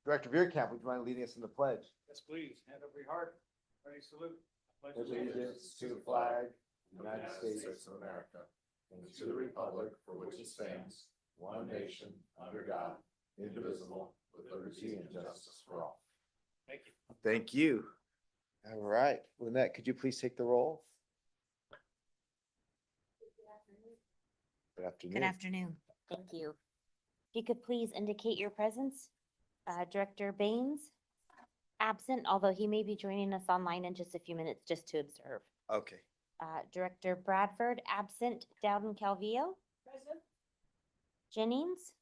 Director Veerkamp, would you mind leading us in the pledge? Yes, please. Hand over your heart. Ready, salute. Pledge Allegiance to the flag, United States of America, and to the republic for which it stands, one nation, under God, indivisible, with liberty and justice for all. Thank you. Thank you. All right, Lynette, could you please take the roll? Good afternoon. Good afternoon. Thank you. If you could please indicate your presence. Director Baines, absent, although he may be joining us online in just a few minutes just to observe. Okay, Director Bradford, absent. Dowden Calvillo. Present. Jennings.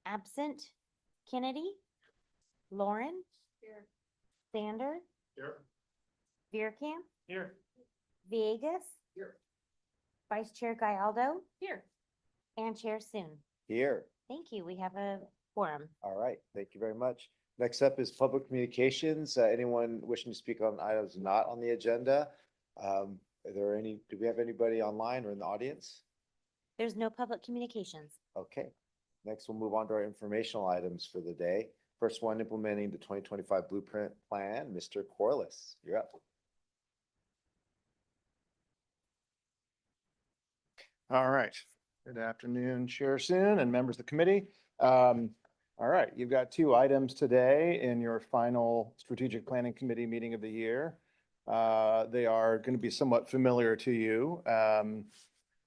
Absent. Kennedy. Lauren. Here. Sander. Here. Veerkamp. Here. Villegas. Here. Vice Chair Gallardo. Here. And Chair Soon. here. Thank you. We have a quorum. All right, thank you very much. Next up is public communications. Anyone wishing to speak on items not on the agenda? Are there any, do we have anybody online or in the audience? There's no public communications. Okay, next we'll move on to our informational items for the day. First one, implementing the 2025 blueprint plan. Mr. Corliss, you're up. All right. Good afternoon, Chair Soon and members of the committee. All right, you've got two items today in your final strategic planning committee meeting of the year. They are going to be somewhat familiar to you,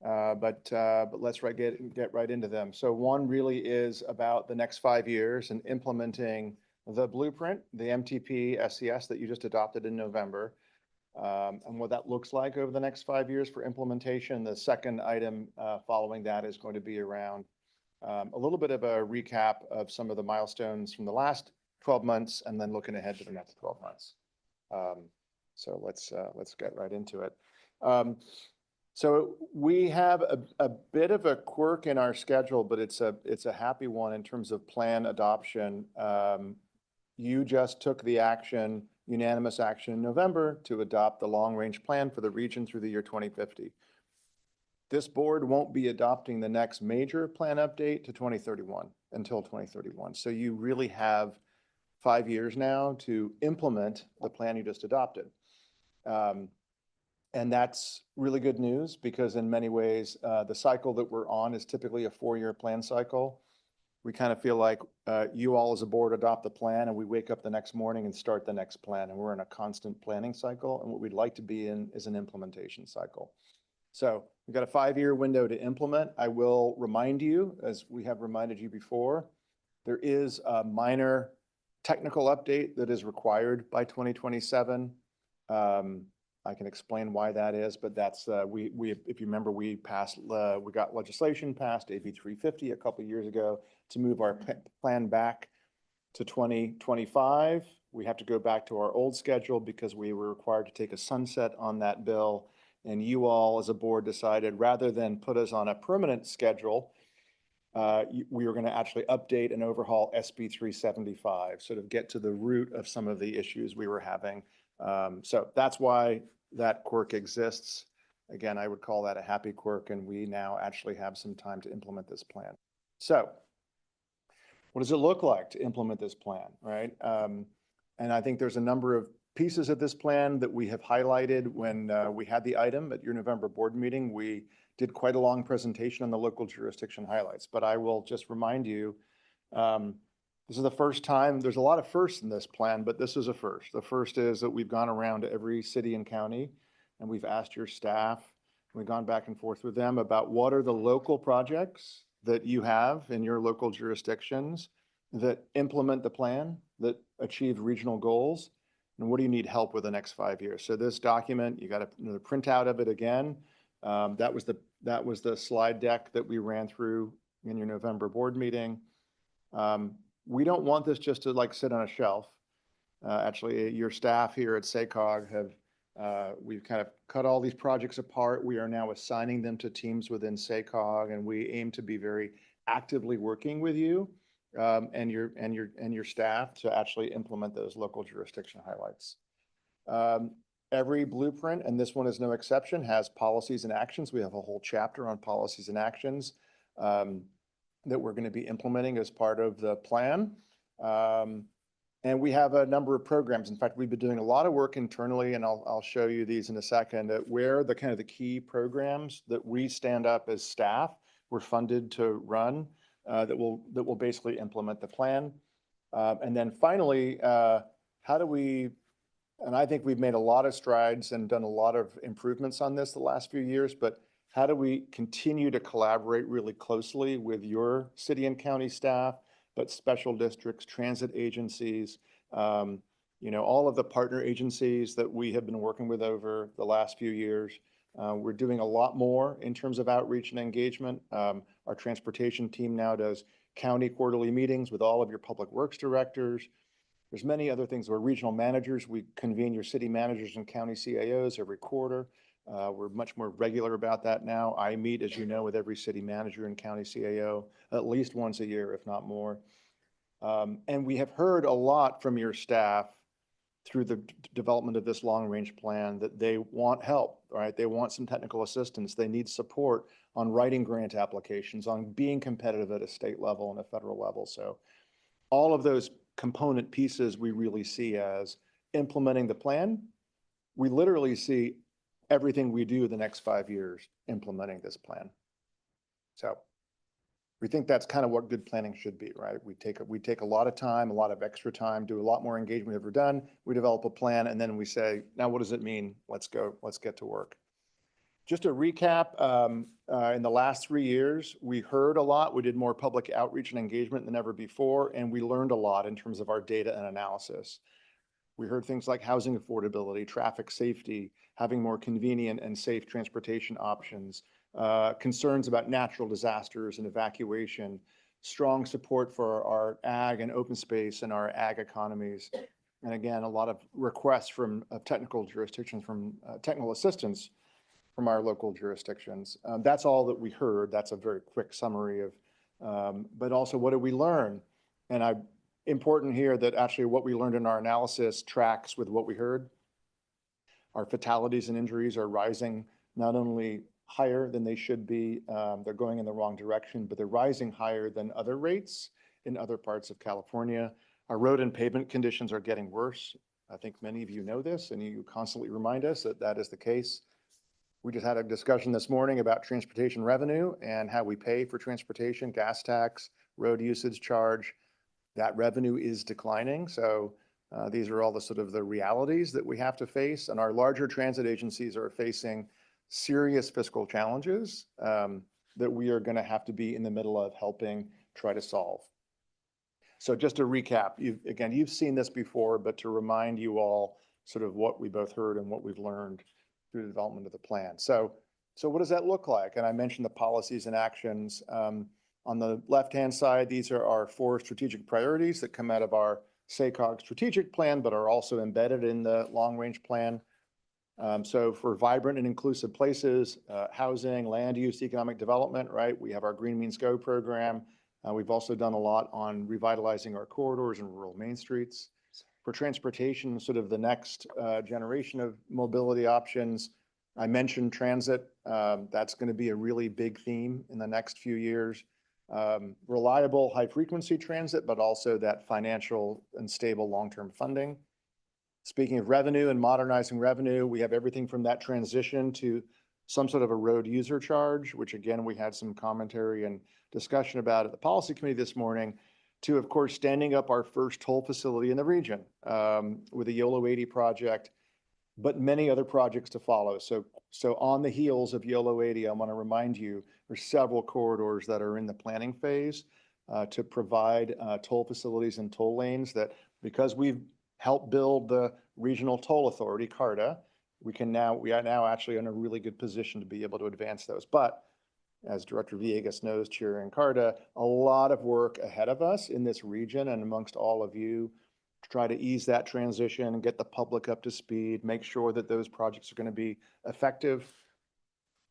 but let's get right into them. So one really is about the next 5 years and implementing the blueprint, the MTP SCS that you just adopted in November, and what that looks like over the next 5 years for implementation. The second item following that is going to be around a little bit of a recap of some of the milestones from the last 12 months and then looking ahead to the next 12 months. So let's get right into it. So we have a bit of a quirk in our schedule, but it's a happy one in terms of plan adoption. You just took the action, unanimous action in November to adopt the long-range plan for the region through the year 2050. This board won't be adopting the next major plan update to 2031, until 2031. So you really have 5 years now to implement the plan you just adopted. And that's really good news because in many ways, the cycle that we're on is typically a 4-year plan cycle. We kind of feel like you all as a board adopt the plan and we wake up the next morning and start the next plan. And we're in a constant planning cycle. And what we'd like to be in is an implementation cycle. So we've got a 5-year window to implement. I will remind you, as we have reminded you before, there is a minor technical update that is required by 2027. I can explain why that is, but that's, if you remember, we got legislation passed, AB 350 a couple of years ago to move our plan back to 2025. We have to go back to our old schedule because we were required to take a sunset on that bill. And you all as a board decided rather than put us on a permanent schedule, we were going to actually update and overhaul SB 375, sort of get to the root of some of the issues we were having. So that's why that quirk exists. Again, I would call that a happy quirk, and we now actually have some time to implement this plan. So what does it look like to implement this plan, right? And I think there's a number of pieces of this plan that we have highlighted when we had the item at your November board meeting. We did quite a long presentation on the local jurisdiction highlights, but I will just remind you, this is the first time, there's a lot of firsts in this plan, but this is a first. The first is that we've gone around to every city and county and we've asked your staff, we've gone back and forth with them about what are the local projects that you have in your local jurisdictions that implement the plan, that achieve regional goals, and what do you need help with the next 5 years? So this document, you got a printout of it again. That was the slide deck that we ran through in your November board meeting. We don't want this just to like sit on a shelf. Actually, your staff here at SACOG have, we've kind of cut all these projects apart. We are now assigning them to teams within SACOG, and we aim to be very actively working with you and your staff to actually implement those local jurisdiction highlights. Every blueprint, and this one is no exception, has policies and actions. We have a whole chapter on policies and actions that we're going to be implementing as part of the plan. And we have a number of programs. In fact, we've been doing a lot of work internally, and I'll show you these in a second, at where the kind of the key programs that we stand up as staff, we're funded to run, that will basically implement the plan. And then finally, how do we, and I think we've made a lot of strides and done a lot of improvements on this the last few years, but how do we continue to collaborate really closely with your city and county staff, but special districts, transit agencies, all of the partner agencies that we have been working with over the last few years. We're doing a lot more in terms of outreach and engagement. Our transportation team now does county quarterly meetings with all of your public works directors. There's many other things. We're regional managers. We convene your city managers and county CAOs every quarter. We're much more regular about that now. I meet, as you know, with every city manager and county CAO at least once a year, if not more. And we have heard a lot from your staff through the development of this long-range plan that they want help, right? They want some technical assistance. They need support on writing grant applications, on being competitive at a state level and a federal level. So all of those component pieces we really see as implementing the plan. We literally see everything we do the next 5 years implementing this plan. So we think that's kind of what good planning should be, right? We take a lot of time, a lot of extra time, do a lot more engagement we've ever done. We develop a plan, and then we say, now what does it mean? Let's go, let's get to work. Just to recap, in the last 3 years, we heard a lot. We did more public outreach and engagement than ever before, and we learned a lot in terms of our data and analysis. We heard things like housing affordability, traffic safety, having more convenient and safe transportation options, concerns about natural disasters and evacuation, strong support for our ag and open space and our ag economies. And again, a lot of requests from technical jurisdictions, from technical assistance from our local jurisdictions. That's all that we heard. That's a very quick summary of, but also what did we learn? And important here that actually what we learned in our analysis tracks with what we heard. Our fatalities and injuries are rising not only higher than they should be, they're going in the wrong direction, but they're rising higher than other rates in other parts of California. Our road and pavement conditions are getting worse. I think many of you know this, and you constantly remind us that that is the case. We just had a discussion this morning about transportation revenue and how we pay for transportation, gas tax, road usage charge. That revenue is declining. So these are all the sort of the realities that we have to face. And our larger transit agencies are facing serious fiscal challenges that we are going to have to be in the middle of helping try to solve. So just to recap, you've seen this before, but to remind you all sort of what we both heard and what we've learned through the development of the plan. So what does that look like? And I mentioned the policies and actions. On the left-hand side, these are our 4 strategic priorities that come out of our SACOG strategic plan, but are also embedded in the long-range plan. So for vibrant and inclusive places, housing, land use, economic development, right? We have our Green Means Go program. We've also done a lot on revitalizing our corridors and rural main streets. For transportation, sort of the next generation of mobility options, I mentioned transit. That's going to be a really big theme in the next few years. Reliable, high-frequency transit, but also that financial and stable long-term funding. Speaking of revenue and modernizing revenue, we have everything from that transition to some sort of a road user charge, which again, we had some commentary and discussion about at the policy committee this morning, to, of course, standing up our first toll facility in the region with the YOLO 80 project, but many other projects to follow. So on the heels of YOLO 80, I want to remind you, there's several corridors that are in the planning phase to provide toll facilities and toll lanes that, because we've helped build the regional toll authority, CARTA, we are now actually in a really good position to be able to advance those. But as Director Villegas knows, chairing CARTA, a lot of work ahead of us in this region and amongst all of you to try to ease that transition and get the public up to speed, make sure that those projects are going to be effective.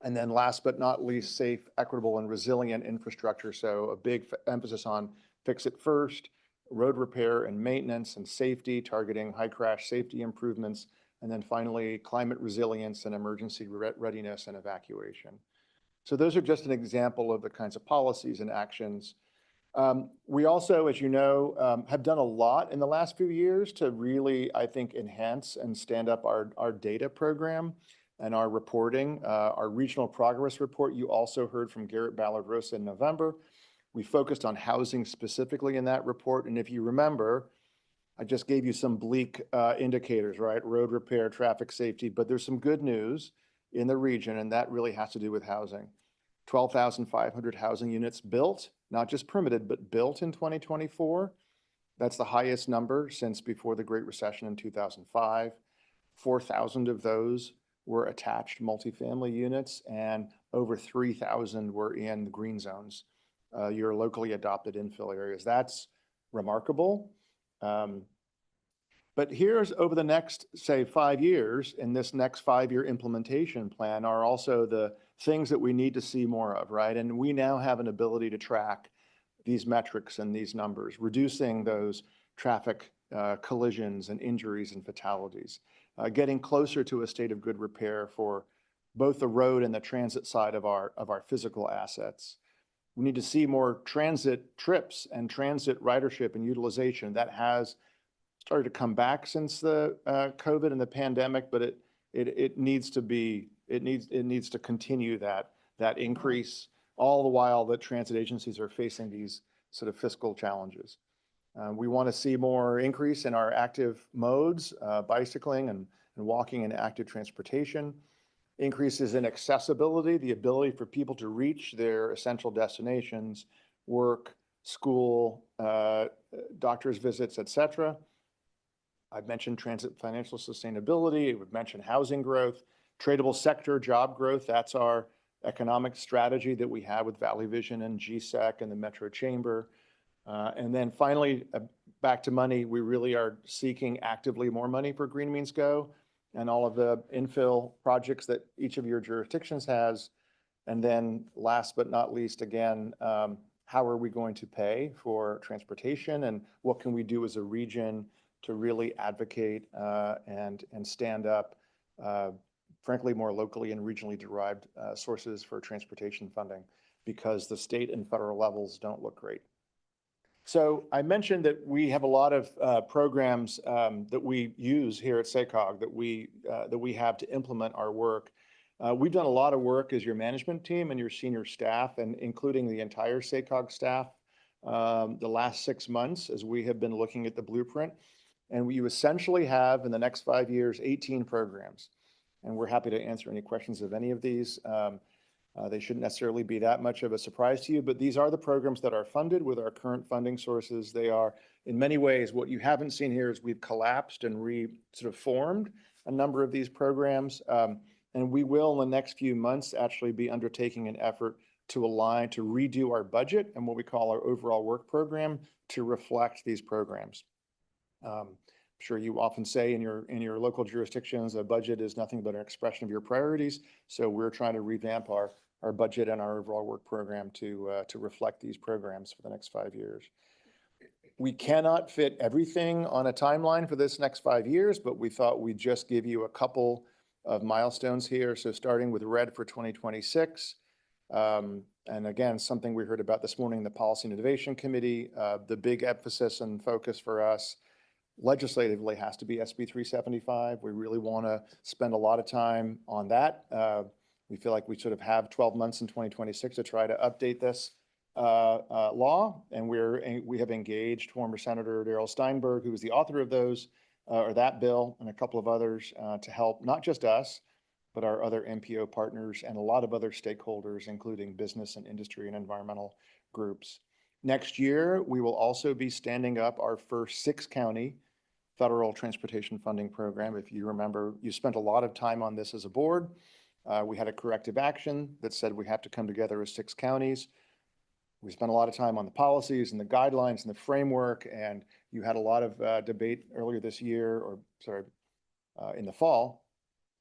And then last but not least, safe, equitable, and resilient infrastructure. So a big emphasis on fix it first, road repair and maintenance and safety, targeting high crash safety improvements, and then finally climate resilience and emergency readiness and evacuation. So those are just an example of the kinds of policies and actions We also, as you know, have done a lot in the last few years to really, I think, enhance and stand up our data program and our reporting. Our regional progress report, you also heard from Garrett Ballard-Rosa in November. We focused on housing specifically in that report. And if you remember, I just gave you some bleak indicators, right? Road repair, traffic safety, but there's some good news in the region, and that really has to do with housing. 12,500 housing units built, not just permitted, but built in 2024. That's the highest number since before the Great Recession in 2005. 4,000 of those were attached multifamily units, and over 3,000 were in the green zones, your locally adopted infill areas. That's remarkable. But here's over the next, say, 5 years, in this next 5-year implementation plan are also the things that we need to see more of, right? And we now have an ability to track these metrics and these numbers, reducing those traffic collisions and injuries and fatalities, getting closer to a state of good repair for both the road and the transit side of our physical assets. We need to see more transit trips and transit ridership and utilization. That has started to come back since the COVID and the pandemic, but it needs to continue that increase, all the while that transit agencies are facing these sort of fiscal challenges. We want to see more increase in our active modes, bicycling and walking and active transportation, increases in accessibility, the ability for people to reach their essential destinations, work, school, doctor's visits, et cetera. I've mentioned transit financial sustainability. We've mentioned housing growth, tradable sector job growth. That's our economic strategy that we have with Valley Vision and GSEC and the Metro Chamber. And then finally, back to money, we really are seeking actively more money for Green Means Go and all of the infill projects that each of your jurisdictions has. And then last but not least, again, how are we going to pay for transportation and what can we do as a region to really advocate and stand up, frankly, more locally and regionally derived sources for transportation funding, because the state and federal levels don't look great. So I mentioned that we have a lot of programs that we use here at SACOG that we have to implement our work. We've done a lot of work as your management team and your senior staff, and including the entire SACOG staff, the last 6 months as we have been looking at the blueprint. And we essentially have, in the next 5 years, 18 programs. And we're happy to answer any questions of any of these. They shouldn't necessarily be that much of a surprise to you, but these are the programs that are funded with our current funding sources. They are, in many ways, what you haven't seen here is we've collapsed and sort of formed a number of these programs. And we will, in the next few months, actually be undertaking an effort to align, to redo our budget and what we call our overall work program to reflect these programs. I'm sure you often say in your local jurisdictions, a budget is nothing but an expression of your priorities. So we're trying to revamp our budget and our overall work program to reflect these programs for the next 5 years. We cannot fit everything on a timeline for this next 5 years, but we thought we'd just give you a couple of milestones here. So starting with RED for 2026, and again, something we heard about this morning, the Policy and Innovation Committee, the big emphasis and focus for us legislatively has to be SB 375. We really want to spend a lot of time on that. We feel like we sort of have 12 months in 2026 to try to update this law. And we have engaged former Senator Darrell Steinberg, who was the author of those, or that bill, and a couple of others to help not just us, but our other MPO partners and a lot of other stakeholders, including business and industry and environmental groups. Next year, we will also be standing up our first 6-county federal transportation funding program. If you remember, you spent a lot of time on this as a board. We had a corrective action that said we have to come together as 6 counties. We spent a lot of time on the policies and the guidelines and the framework, and you had a lot of debate earlier this year, in the fall,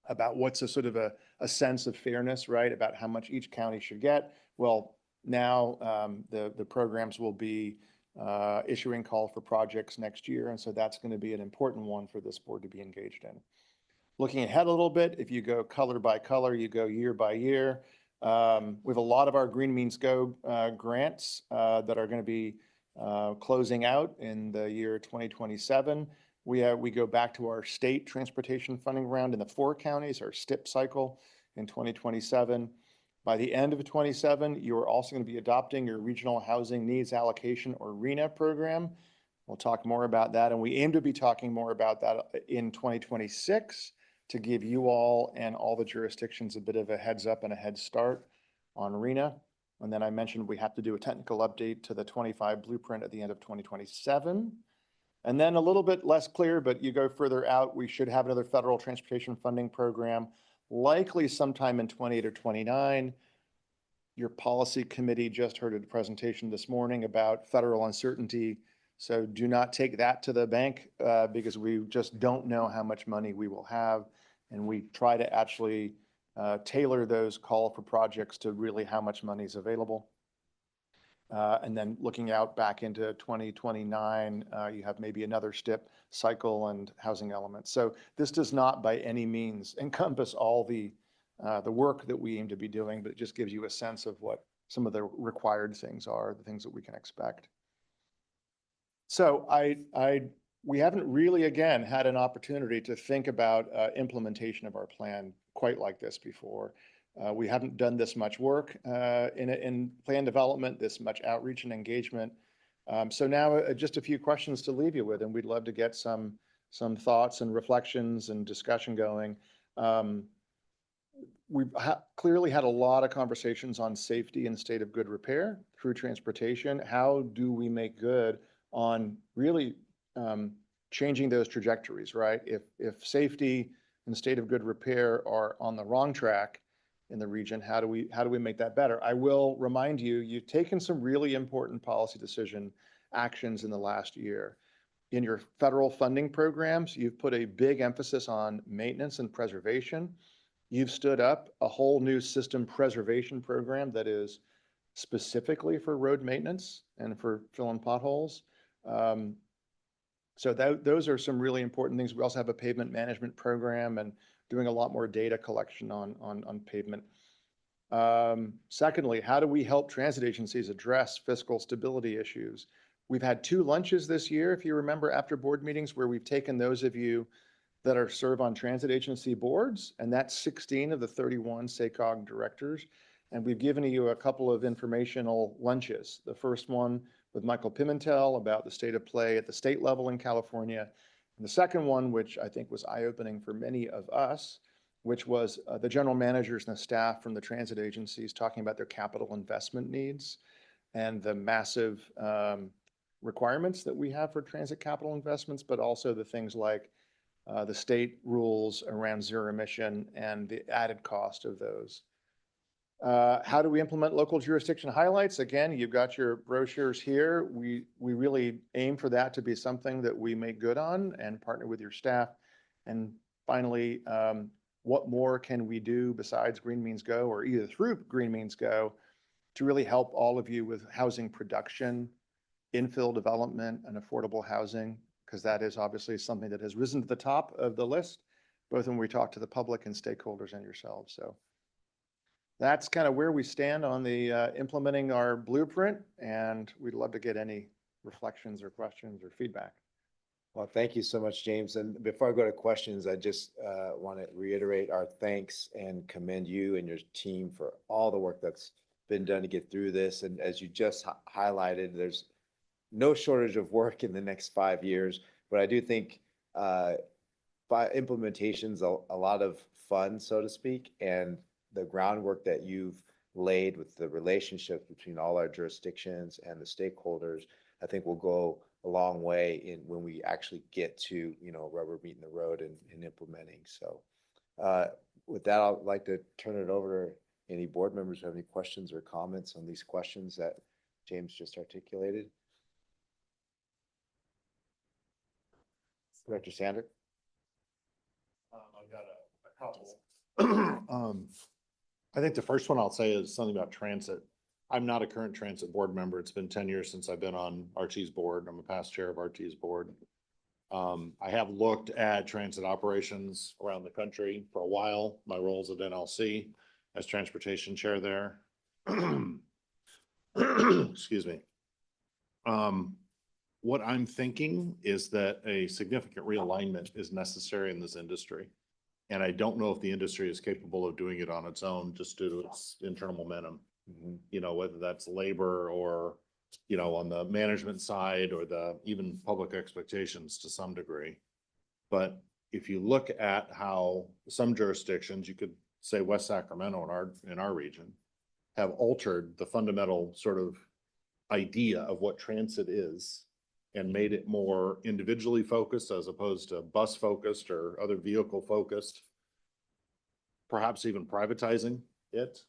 about what's a sort of a sense of fairness, right? About how much each county should get. Well, now the programs will be issuing call for projects next year. And so that's going to be an important one for this board to be engaged in. Looking ahead a little bit, if you go color by color, you go year by year, We have a lot of our Green Means Go grants that are going to be closing out in the year 2027. We go back to our state transportation funding round in the 4 counties, our STIP cycle in 2027. By the end of 27, you are also going to be adopting your Regional Housing Needs Allocation, or RHNA program. We'll talk more about that, and we aim to be talking more about that in 2026 to give you all and all the jurisdictions a bit of a heads up and a head start on RHNA. And then I mentioned we have to do a technical update to the 25 blueprint at the end of 2027. And then a little bit less clear, but you go further out, we should have another federal transportation funding program, likely sometime in 28 or 29. Your policy committee just heard a presentation this morning about federal uncertainty. So do not take that to the bank because we just don't know how much money we will have. And we try to actually tailor those call for projects to really how much money is available. And then looking out back into 2029, you have maybe another STIP cycle and housing elements. So this does not by any means encompass all the work that we aim to be doing, but it just gives you a sense of what some of the required things are, the things that we can expect. So we haven't really, again, had an opportunity to think about implementation of our plan quite like this before. We haven't done this much work in plan development, this much outreach and engagement. So now just a few questions to leave you with, and we'd love to get some thoughts and reflections and discussion going. We've clearly had a lot of conversations on safety and state of good repair through transportation. How do we make good on really changing those trajectories, right? If safety and state of good repair are on the wrong track in the region, how do we make that better? I will remind you, you've taken some really important policy decision actions in the last year. In your federal funding programs, you've put a big emphasis on maintenance and preservation. You've stood up a whole new system preservation program that is specifically for road maintenance and for filling potholes. So those are some really important things. We also have a pavement management program and doing a lot more data collection on pavement. Secondly, how do we help transit agencies address fiscal stability issues? We've had 2 lunches this year, if you remember, after board meetings, where we've taken those of you that serve on transit agency boards, and that's 16 of the 31 SACOG directors. And we've given you a couple of informational lunches. The first one with Michael Pimentel about the state of play at the state level in California. And the second one, which I think was eye-opening for many of us, which was the general managers and the staff from the transit agencies talking about their capital investment needs and the massive requirements that we have for transit capital investments, but also the things like the state rules around zero emission and the added cost of those. How do we implement local jurisdiction highlights? Again, you've got your brochures here. We really aim for that to be something that we make good on and partner with your staff. And finally, what more can we do besides Green Means Go, or either through Green Means Go, to really help all of you with housing production, infill development, and affordable housing? Because that is obviously something that has risen to the top of the list, both when we talk to the public and stakeholders and yourselves. So that's kind of where we stand on the implementing our blueprint, and we'd love to get any reflections or questions or feedback. Well, thank you so much, James. And before I go to questions, I just want to reiterate our thanks and commend you and your team for all the work that's been done to get through this. And as you just highlighted, there's no shortage of work in the next 5 years, but I do think implementation's a lot of fun, so to speak, and the groundwork that you've laid with the relationships between all our jurisdictions and the stakeholders, I think will go a long way in when we actually get to, rubber meeting the road and implementing. So with that, I'd like to turn it over to any board members who have any questions or comments on these questions that James just articulated. Director Sander? I've got a couple. I think the first one I'll say is something about transit. I'm not a current transit board member. It's been 10 years since I've been on RT's board. I'm a past chair of RT's board. I have looked at transit operations around the country for a while. My roles at NLC as transportation chair there. Excuse me. What I'm thinking is that a significant realignment is necessary in this industry. And I don't know if the industry is capable of doing it on its own, just due to its internal momentum. You know, whether that's labor or, you know, on the management side or the even public expectations to some degree. But if you look at how some jurisdictions, you could say West Sacramento in our region, have altered the fundamental sort of idea of what transit is and made it more individually focused as opposed to bus focused or other vehicle focused, perhaps even privatizing it,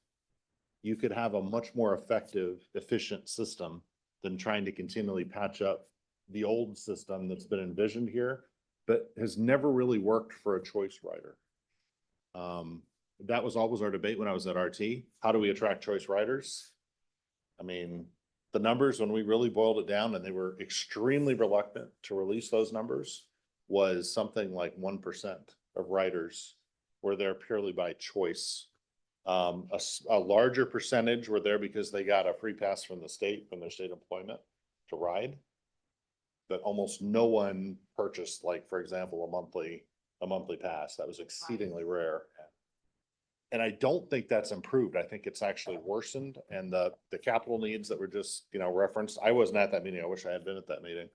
you could have a much more effective, efficient system than trying to continually patch up the old system that's been envisioned here, but has never really worked for a choice rider. That was always our debate when I was at RT. How do we attract choice riders? I mean, the numbers, when we really boiled it down, and they were extremely reluctant to release those numbers, was something like 1% of riders were there purely by choice. A larger percentage were there because they got a free pass from the state, from their state employment to ride. But almost no one purchased, like, for example, a monthly pass. That was exceedingly rare. And I don't think that's improved. I think it's actually worsened, and the capital needs that were just, you know, referenced. I wasn't at that meeting. I wish I had been at that meeting.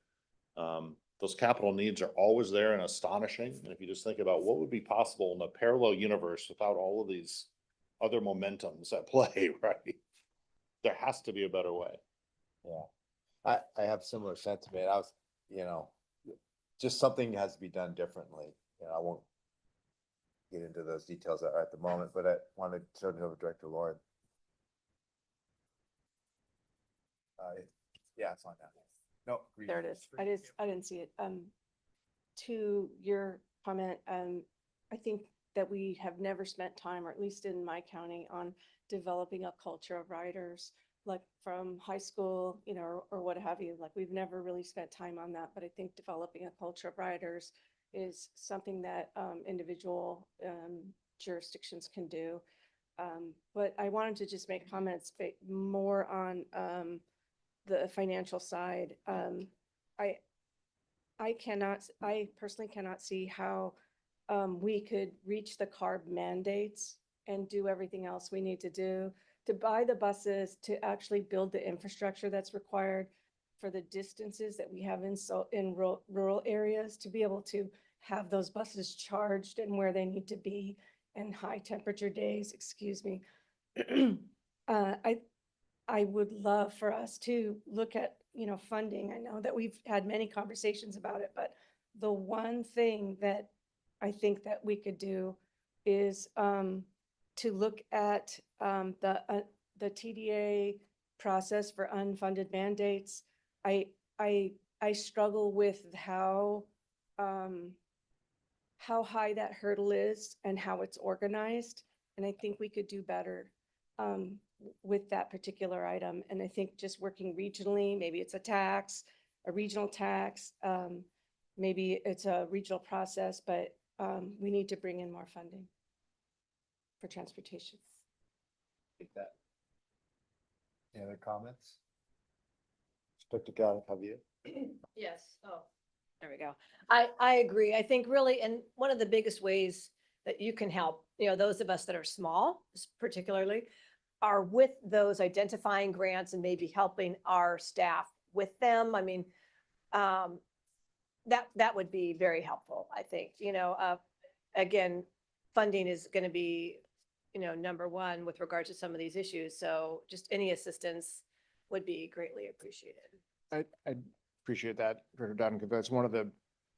Those capital needs are always there and astonishing. And if you just think about what would be possible in a parallel universe without all of these other momentums at play, right? There has to be a better way. Yeah, I have similar sentiment. I was, you know, just something has to be done differently. You know, I won't get into those details at the moment, but I wanted to turn it over to Director Lauren. Yeah, it's on now. No. There it is. I didn't see it. To your comment, I think that we have never spent time, or at least in my county, on developing a culture of riders, like from high school, you know, or what have you. Like, we've never really spent time on that, but I think developing a culture of riders is something that individual jurisdictions can do. But I wanted to just make comments more on the financial side. I personally cannot see how we could reach the CARB mandates and do everything else we need to do to buy the buses, to actually build the infrastructure that's required for the distances that we have in rural areas, to be able to have those buses charged and where they need to be in high temperature days, excuse me. I would love for us to look at, you know, funding. I know that we've had many conversations about it, but the one thing that I think that we could do is to look at the TDA process for unfunded mandates. I struggle with how high that hurdle is and how it's organized. And I think we could do better with that particular item. And I think just working regionally, maybe it's a regional tax, maybe it's a regional process, but we need to bring in more funding for transportation. Any other comments? Dr. Javier? Yes, oh, there we go. I agree. I think really, and one of the biggest ways that you can help, you know, those of us that are small, particularly, are with those identifying grants and maybe helping our staff with them. I mean, that would be very helpful, I think. You know, again, funding is going to be, you know, number one with regard to some of these issues. So just any assistance would be greatly appreciated. I appreciate that, Director Dowden, because that's one of the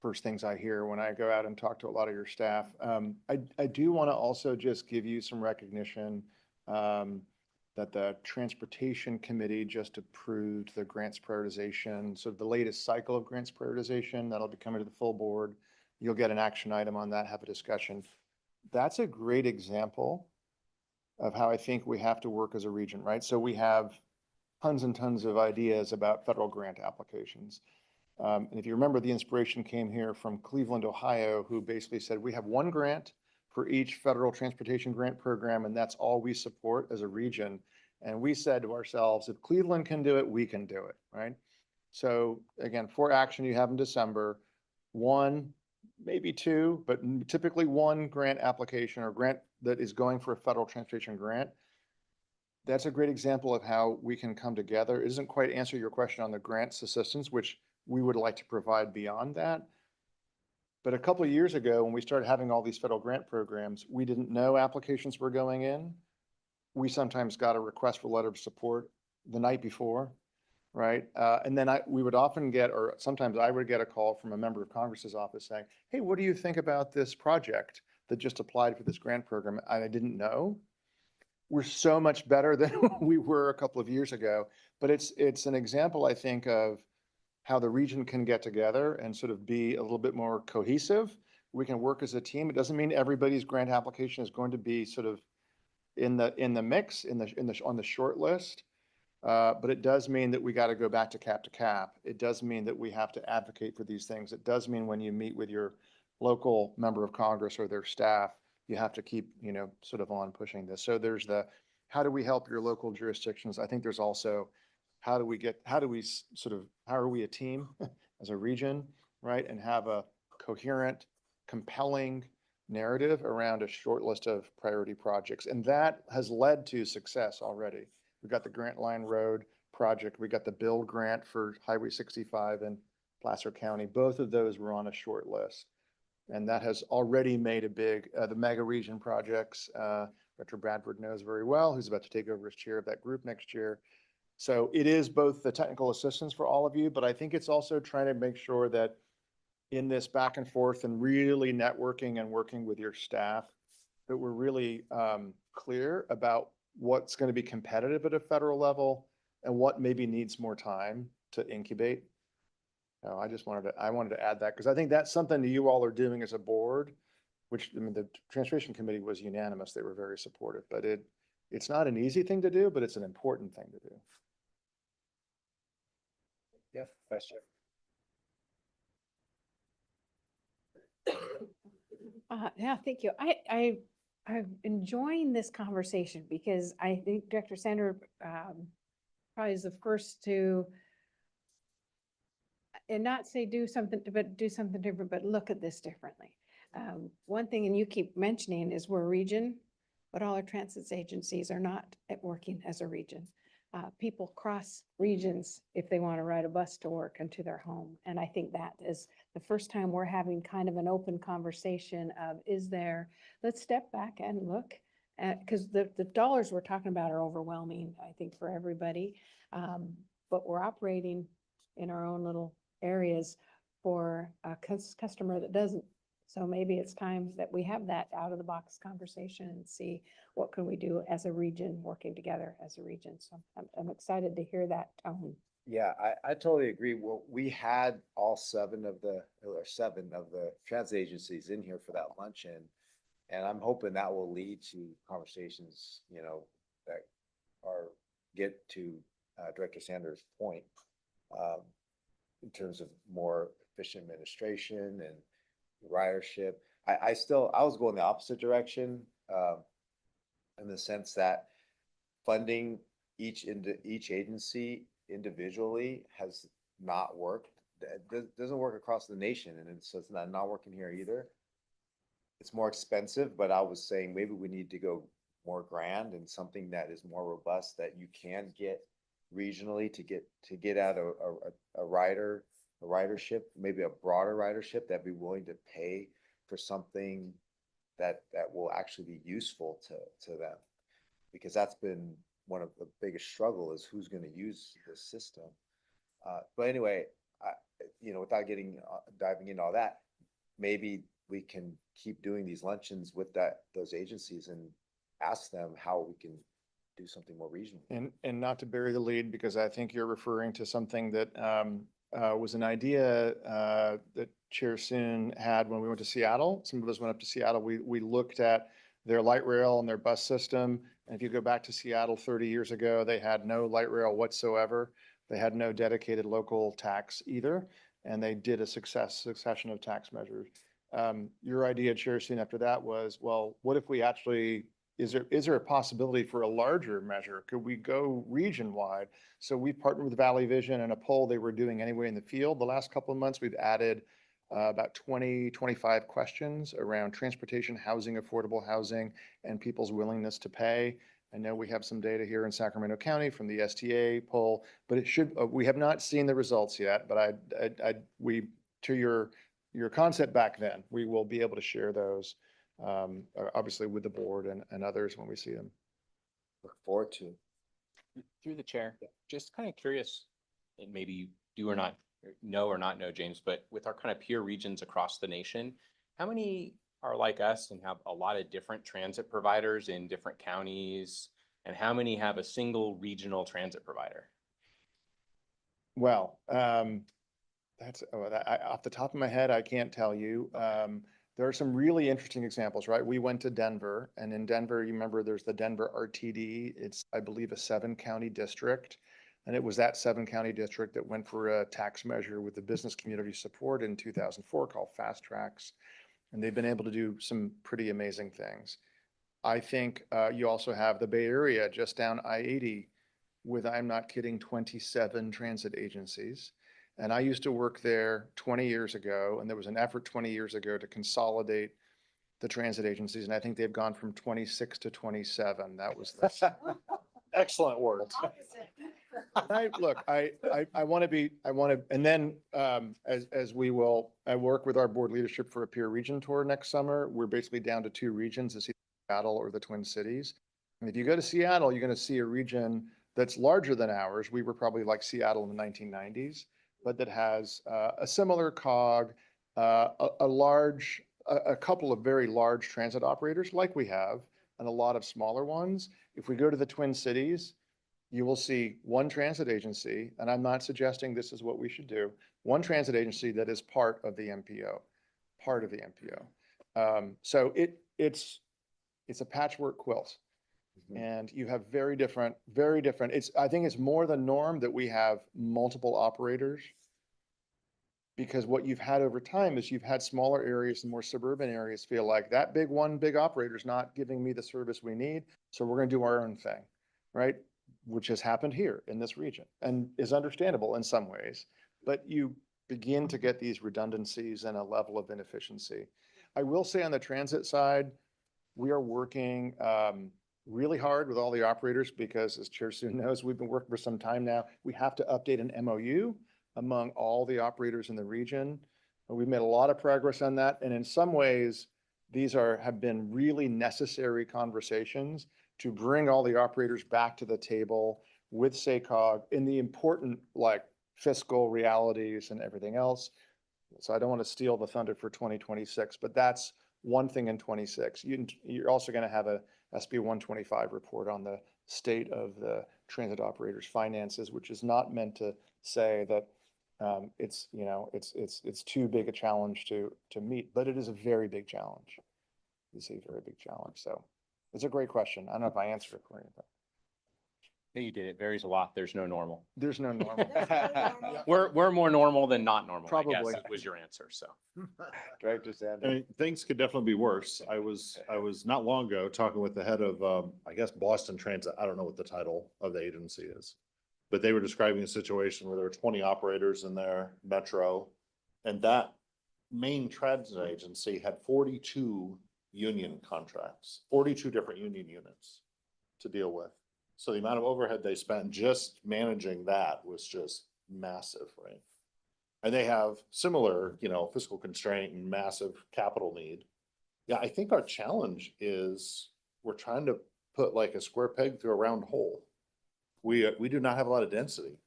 first things I hear when I go out and talk to a lot of your staff. I do want to also just give you some recognition that the Transportation Committee just approved the grants prioritization. So the latest cycle of grants prioritization, that'll be coming to the full board. You'll get an action item on that, have a discussion. That's a great example of how I think we have to work as a region, right? So we have tons and tons of ideas about federal grant applications. And if you remember, the inspiration came here from Cleveland, Ohio, who basically said, we have one grant for each federal transportation grant program, and that's all we support as a region. And we said to ourselves, if Cleveland can do it, we can do it, right? So again, for action you have in December, one, maybe two, but typically one grant application or grant that is going for a federal transportation grant. That's a great example of how we can come together. It doesn't quite answer your question on the grants assistance, which we would like to provide beyond that. But a couple of years ago, when we started having all these federal grant programs, we didn't know applications were going in. We sometimes got a request for letter of support the night before, right? And then we would often get, or sometimes I would get a call from a member of Congress's office saying, hey, what do you think about this project that just applied for this grant program? I didn't know. We're so much better than we were a couple of years ago, but it's an example, I think, of how the region can get together and sort of be a little bit more cohesive. We can work as a team. It doesn't mean everybody's grant application is going to be sort of in the mix, on the short list. But it does mean that we got to go back to cap. It does mean that we have to advocate for these things. It does mean when you meet with your local member of Congress or their staff, you have to keep, sort of on pushing this. So there's how do we help your local jurisdictions? I think there's also, how are we a team as a region, right? And have a coherent, compelling narrative around a short list of priority projects. And that has led to success already. We got the Grant Line Road project. We got the build grant for Highway 65 in Placer County. Both of those were on a short list. And that has already made a big, the mega region projects, Director Bradford knows very well, who's about to take over as chair of that group next year. So it is both the technical assistance for all of you, but I think it's also trying to make sure that in this back and forth and really networking and working with your staff, that we're really clear about what's going to be competitive at a federal level and what maybe needs more time to incubate. I wanted to add that because I think that's something that you all are doing as a board, which, I mean, the Transportation Committee was unanimous. They were very supportive, but it's not an easy thing to do, but it's an important thing to do. Yeah, question. Yeah, thank you. I'm enjoying this conversation because I think Director Sander probably is the first to, and not say do something, but do something different, but look at this differently. One thing, and you keep mentioning, is we're a region, but all our transit agencies are not working as a region. People cross regions if they want to ride a bus to work and to their home. And I think that is the first time we're having kind of an open conversation of, let's step back and look at, because the dollars we're talking about are overwhelming, I think, for everybody. But we're operating in our own little areas for a customer that doesn't. So maybe it's time that we have that out of the box conversation and see what can we do as a region, working together as a region. So I'm excited to hear that tone. Yeah, I totally agree. Well, we had all seven of the transit agencies in here for that luncheon. And I'm hoping that will lead to conversations, that get to Director Sanders' point, in terms of more efficient administration and ridership. I was going the opposite direction, in the sense that funding each agency individually has not worked. It doesn't work across the nation, and so it's not working here either. It's more expensive, but I was saying maybe we need to go more grand and something that is more robust that you can get regionally to get out a ridership, maybe a broader ridership that'd be willing to pay for something that will actually be useful to them. Because that's been one of the biggest struggle, is who's going to use this system. But anyway, without diving into all that, maybe we can keep doing these luncheons with those agencies and ask them how we can do something more regional. And not to bury the lead, because I think you're referring to something that was an idea that Chair Soon had when we went to Seattle. Some of us went up to Seattle. We looked at their light rail and their bus system. And if you go back to Seattle 30 years ago, they had no light rail whatsoever. They had no dedicated local tax either. And they did a succession of tax measures. Your idea, Chair, soon after that was, well, what if we actually, is there a possibility for a larger measure? Could we go region-wide? So we partnered with Valley Vision and a poll they were doing anyway in the field. The last couple of months, we've added about 20, 25 questions around transportation, housing, affordable housing, and people's willingness to pay. I know we have some data here in Sacramento County from the STA poll, but it should, we have not seen the results yet, but to your concept back then, we will be able to share those, obviously with the board and others when we see them. Look forward to. Through the chair, just kind of curious, and maybe you do or not know, James, but with our kind of peer regions across the nation, how many are like us and have a lot of different transit providers in different counties? And how many have a single regional transit provider? Well, that's, off the top of my head, I can't tell you. There are some really interesting examples, right? We went to Denver, and in Denver, you remember there's the Denver RTD. It's, I believe, a 7-county district. And it was that 7-county district that went for a tax measure with the business community support in 2004 called Fast Tracks. And they've been able to do some pretty amazing things. I think you also have the Bay Area just down I-80 with, I'm not kidding, 27 transit agencies. And I used to work there 20 years ago, and there was an effort 20 years ago to consolidate the transit agencies. And I think they've gone from 26 to 27. That was the Excellent words. Look, I want to, and then, as we will, I work with our board leadership for a peer region tour next summer. We're basically down to 2 regions, it's either Seattle or the Twin Cities. And if you go to Seattle, you're going to see a region that's larger than ours. We were probably like Seattle in the 1990s, but that has a similar COG, a couple of very large transit operators like we have, and a lot of smaller ones. If we go to the Twin Cities, you will see one transit agency, and I'm not suggesting this is what we should do, one transit agency that is part of the MPO. So it's a patchwork quilt. And you have very different, I think it's more the norm that we have multiple operators. Because what you've had over time is you've had smaller areas and more suburban areas feel like that big operator is not giving me the service we need. So we're going to do our own thing, right? Which has happened here in this region and is understandable in some ways, but you begin to get these redundancies and a level of inefficiency. I will say on the transit side, we are working really hard with all the operators because, as Chair Soon knows, we've been working for some time now. We have to update an MOU among all the operators in the region. We've made a lot of progress on that. And in some ways, these have been really necessary conversations to bring all the operators back to the table with SACOG in the important like fiscal realities and everything else. So I don't want to steal the thunder for 2026, but that's one thing in 26. You're also going to have a SB 125 report on the state of the transit operators' finances, which is not meant to say that it's too big a challenge to meet, but it is a very big challenge. It's a very big challenge. So it's a great question. I don't know if I answered it for you, but Yeah, you did. It varies a lot. There's no normal. there's no normal. We're more normal than not normal, I guess, Probably. was your answer, so. Director Sanders. I mean, things could definitely be worse. I was not long ago talking with the head of, I guess, Boston Transit. I don't know what the title of the agency is. But they were describing a situation where there were 20 operators in their metro. And that main transit agency had 42 union contracts, 42 different union units to deal with. So the amount of overhead they spent just managing that was just massive, right? And they have similar, fiscal constraint and massive capital need. Yeah, I think our challenge is we're trying to put like a square peg through a round hole. We do not have a lot of density.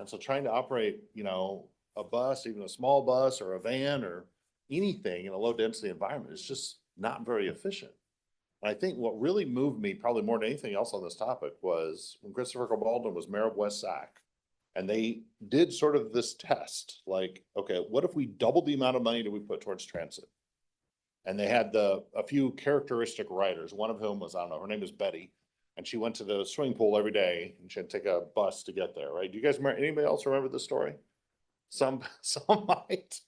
And so trying to operate, a bus, even a small bus or a van or anything in a low density environment is just not very efficient. And I think what really moved me probably more than anything else on this topic was when Christopher Baldwin was mayor of West Sac. And they did sort of this test, like, okay, what if we doubled the amount of money that we put towards transit? And they had a few characteristic riders, one of whom was, I don't know, her name is Betty. And she went to the swimming pool every day and she had to take a bus to get there, right? Do you guys remember, anybody else remember this story? Some might.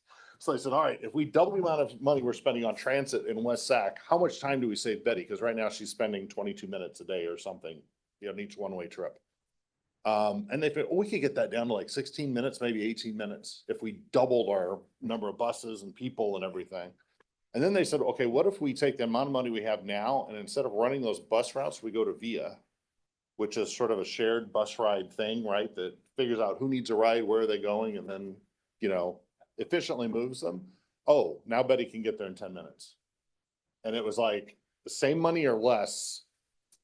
So I said, all right, if we double the amount of money we're spending on transit in West Sac, how much time do we save Betty? Because right now she's spending 22 minutes a day or something, on each one-way trip. And they said, oh, we could get that down to like 16 minutes, maybe 18 minutes if we doubled our number of buses and people and everything. And then they said, okay, what if we take the amount of money we have now and instead of running those bus routes, we go to VIA, which is sort of a shared bus ride thing, right? That figures out who needs a ride, where are they going, and then, efficiently moves them. Oh, now Betty can get there in 10 minutes. And it was like the same money or less,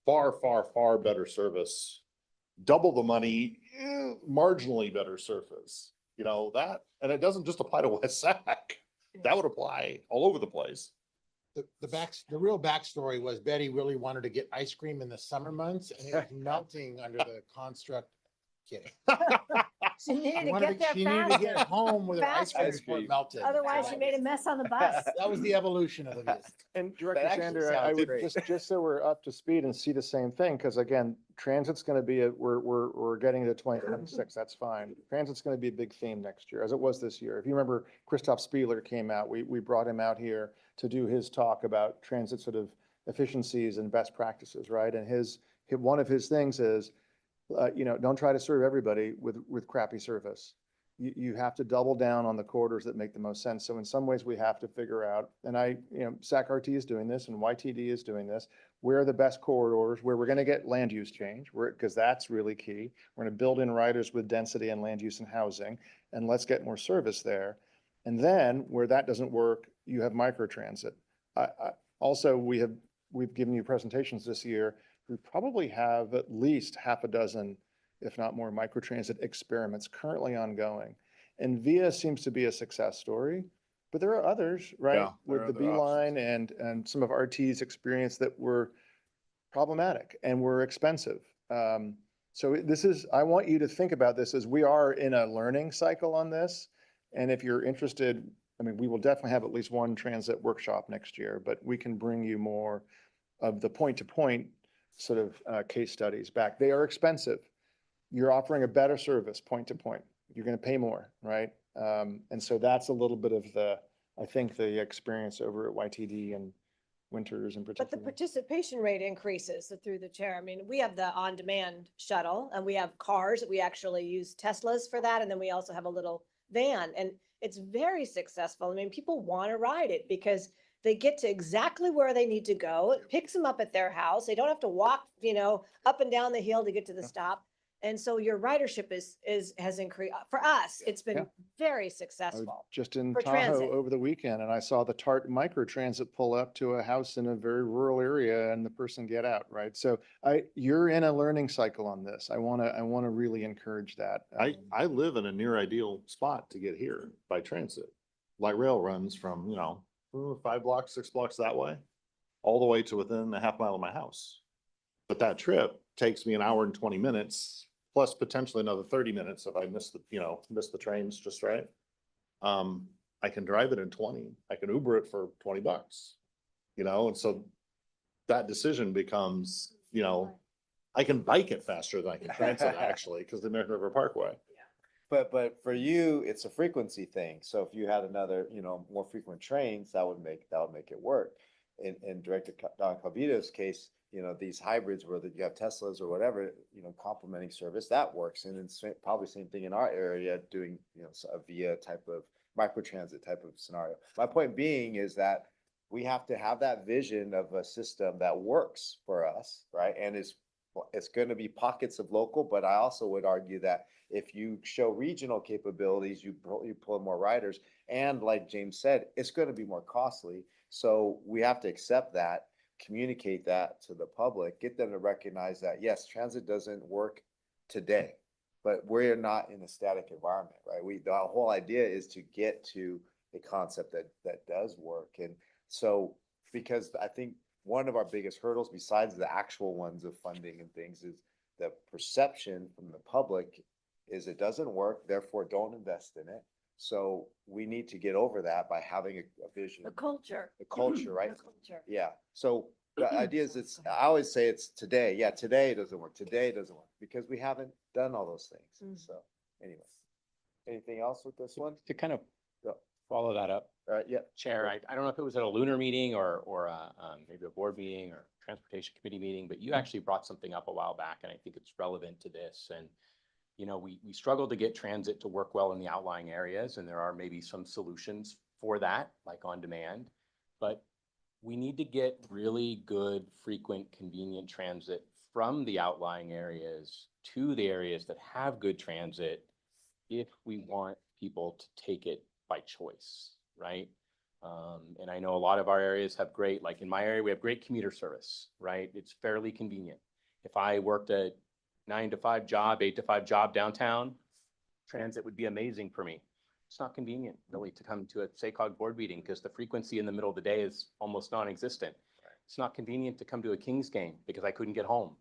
far, far, far better service, double the money, marginally better surface, that, and it doesn't just apply to West Sac. That would apply all over the place. The real backstory was Betty really wanted to get ice cream in the summer months and it was melting under the construct. Kidding. She needed to get She there needed to get faster. home with her ice cream Faster. before it melted. Otherwise, she made a mess on the bus. That was the evolution of the business. And That Director actually Sander, I sounds would great. just so we're up to speed and see the same thing, because again, transit's gonna be, we're getting to 2026, that's fine. Transit's gonna be a big theme next year, as it was this year. If you remember, Christoph Spieler came out, we brought him out here to do his talk about transit sort of efficiencies and best practices, right? And one of his things is, don't try to serve everybody with crappy service. You have to double down on the corridors that make the most sense. So in some ways we have to figure out, and SAC-RT is doing this and YTD is doing this, where are the best corridors, where we're going to get land use change, because that's really key. We're going to build in riders with density and land use and housing, and let's get more service there. And then where that doesn't work, you have microtransit. Also, we've given you presentations this year. We probably have at least half a dozen, if not more, microtransit experiments currently ongoing. And VIA seems to be a success story, but there are others, right? Yeah, there With are the other Beeline and some of RT's experience that were problematic and were expensive. So I want you to think about this as we are in a learning cycle on this. And if you're interested, we will definitely have at least one transit workshop next year, but we can bring you more of the point-to-point sort of case studies back. They are expensive. You're offering a better service point-to-point. You're going to pay more, right? And so that's a little bit of the experience over at YTD and Winters in particular. But the participation rate increases through the chair. We have the on-demand shuttle and we have cars. We actually use Teslas for that. And then we also have a little van and it's very successful. People want to ride it because they get to exactly where they need to go. It picks them up at their house. They don't have to walk, up and down the hill to get to the stop. And so your ridership has increased. For us, it's been very I was successful. just in for Tahoe transit. over the weekend and I saw the TART microtransit pull up to a house in a very rural area and the person get out, right? So you're in a learning cycle on this. I want to really encourage that. I live in a near ideal spot to get here by transit. Light rail runs from, 5 blocks, 6 blocks that way, all the way to within a half mile of my house. But that trip takes me an hour and 20 minutes, plus potentially another 30 minutes if I miss the trains just right. I can drive it in 20. I can Uber it for $20, and so that decision becomes, I can bike it faster than I can transit actually, because the American River Parkway. But for you, it's a frequency thing. So if you had another, more frequent trains, that would make it work. In Director Don Calvito's case, these hybrids where you have Teslas or whatever, complementing service, that works. And it's probably same thing in our area doing, a VIA type of microtransit type of scenario. My point being is that we have to have that vision of a system that works for us, right? And it's going to be pockets of local, but I also would argue that if you show regional capabilities, you pull more riders. And like James said, it's going to be more costly. So we have to accept that, communicate that to the public, get them to recognize that, yes, transit doesn't work today, but we're not in a static environment, right? The whole idea is to get to a concept that does work. And so, because I think one of our biggest hurdles, besides the actual ones of funding and things, is the perception from the public is it doesn't work, therefore don't invest in it. So we need to get over that by having a vision. The culture. The culture, right? The culture. Yeah. So the idea is I always say it's today. Yeah, today it doesn't work. Today it doesn't work because we haven't done all those things. So anyway, anything else with this one? To kind of Yeah. follow that up. Yeah. Chair, I don't know if it was at a lunar meeting or maybe a board meeting or transportation committee meeting, but you actually brought something up a while back, and I think it's relevant to this. And, you know, we struggle to get transit to work well in the outlying areas, and there are maybe some solutions for that, like on demand. But we need to get really good, frequent, convenient transit from the outlying areas to the areas that have good transit if we want people to take it by choice, right? And I know a lot of our areas have great, like in my area, we have great commuter service, right? It's fairly convenient. If I worked a 9 to 5 job, 8 to 5 job downtown, transit would be amazing for me. It's not convenient really to come to a SACOG board meeting because the frequency in the middle of the day is almost non-existent. It's not convenient to come to a Kings game because I couldn't get home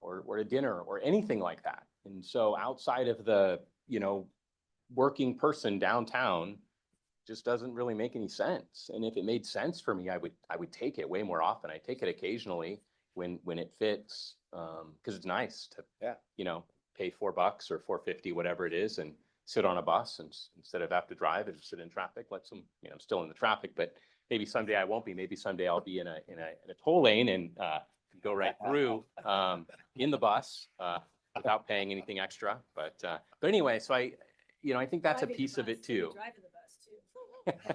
or to dinner or anything like that. And so outside of the, you know, working person downtown just doesn't really make any sense. And if it made sense for me, I would take it way more often. I take it occasionally when it fits, because it's nice to, you know, pay $4 or $4.50, whatever it is, and sit on a bus and instead of have to drive and sit in traffic. Let some, you know, I'm still in the traffic, but maybe someday I won't be. Maybe someday I'll be in a toll lane and go right through in the bus without paying anything extra. But anyway, so I think that's a piece of it too. Driving the bus too.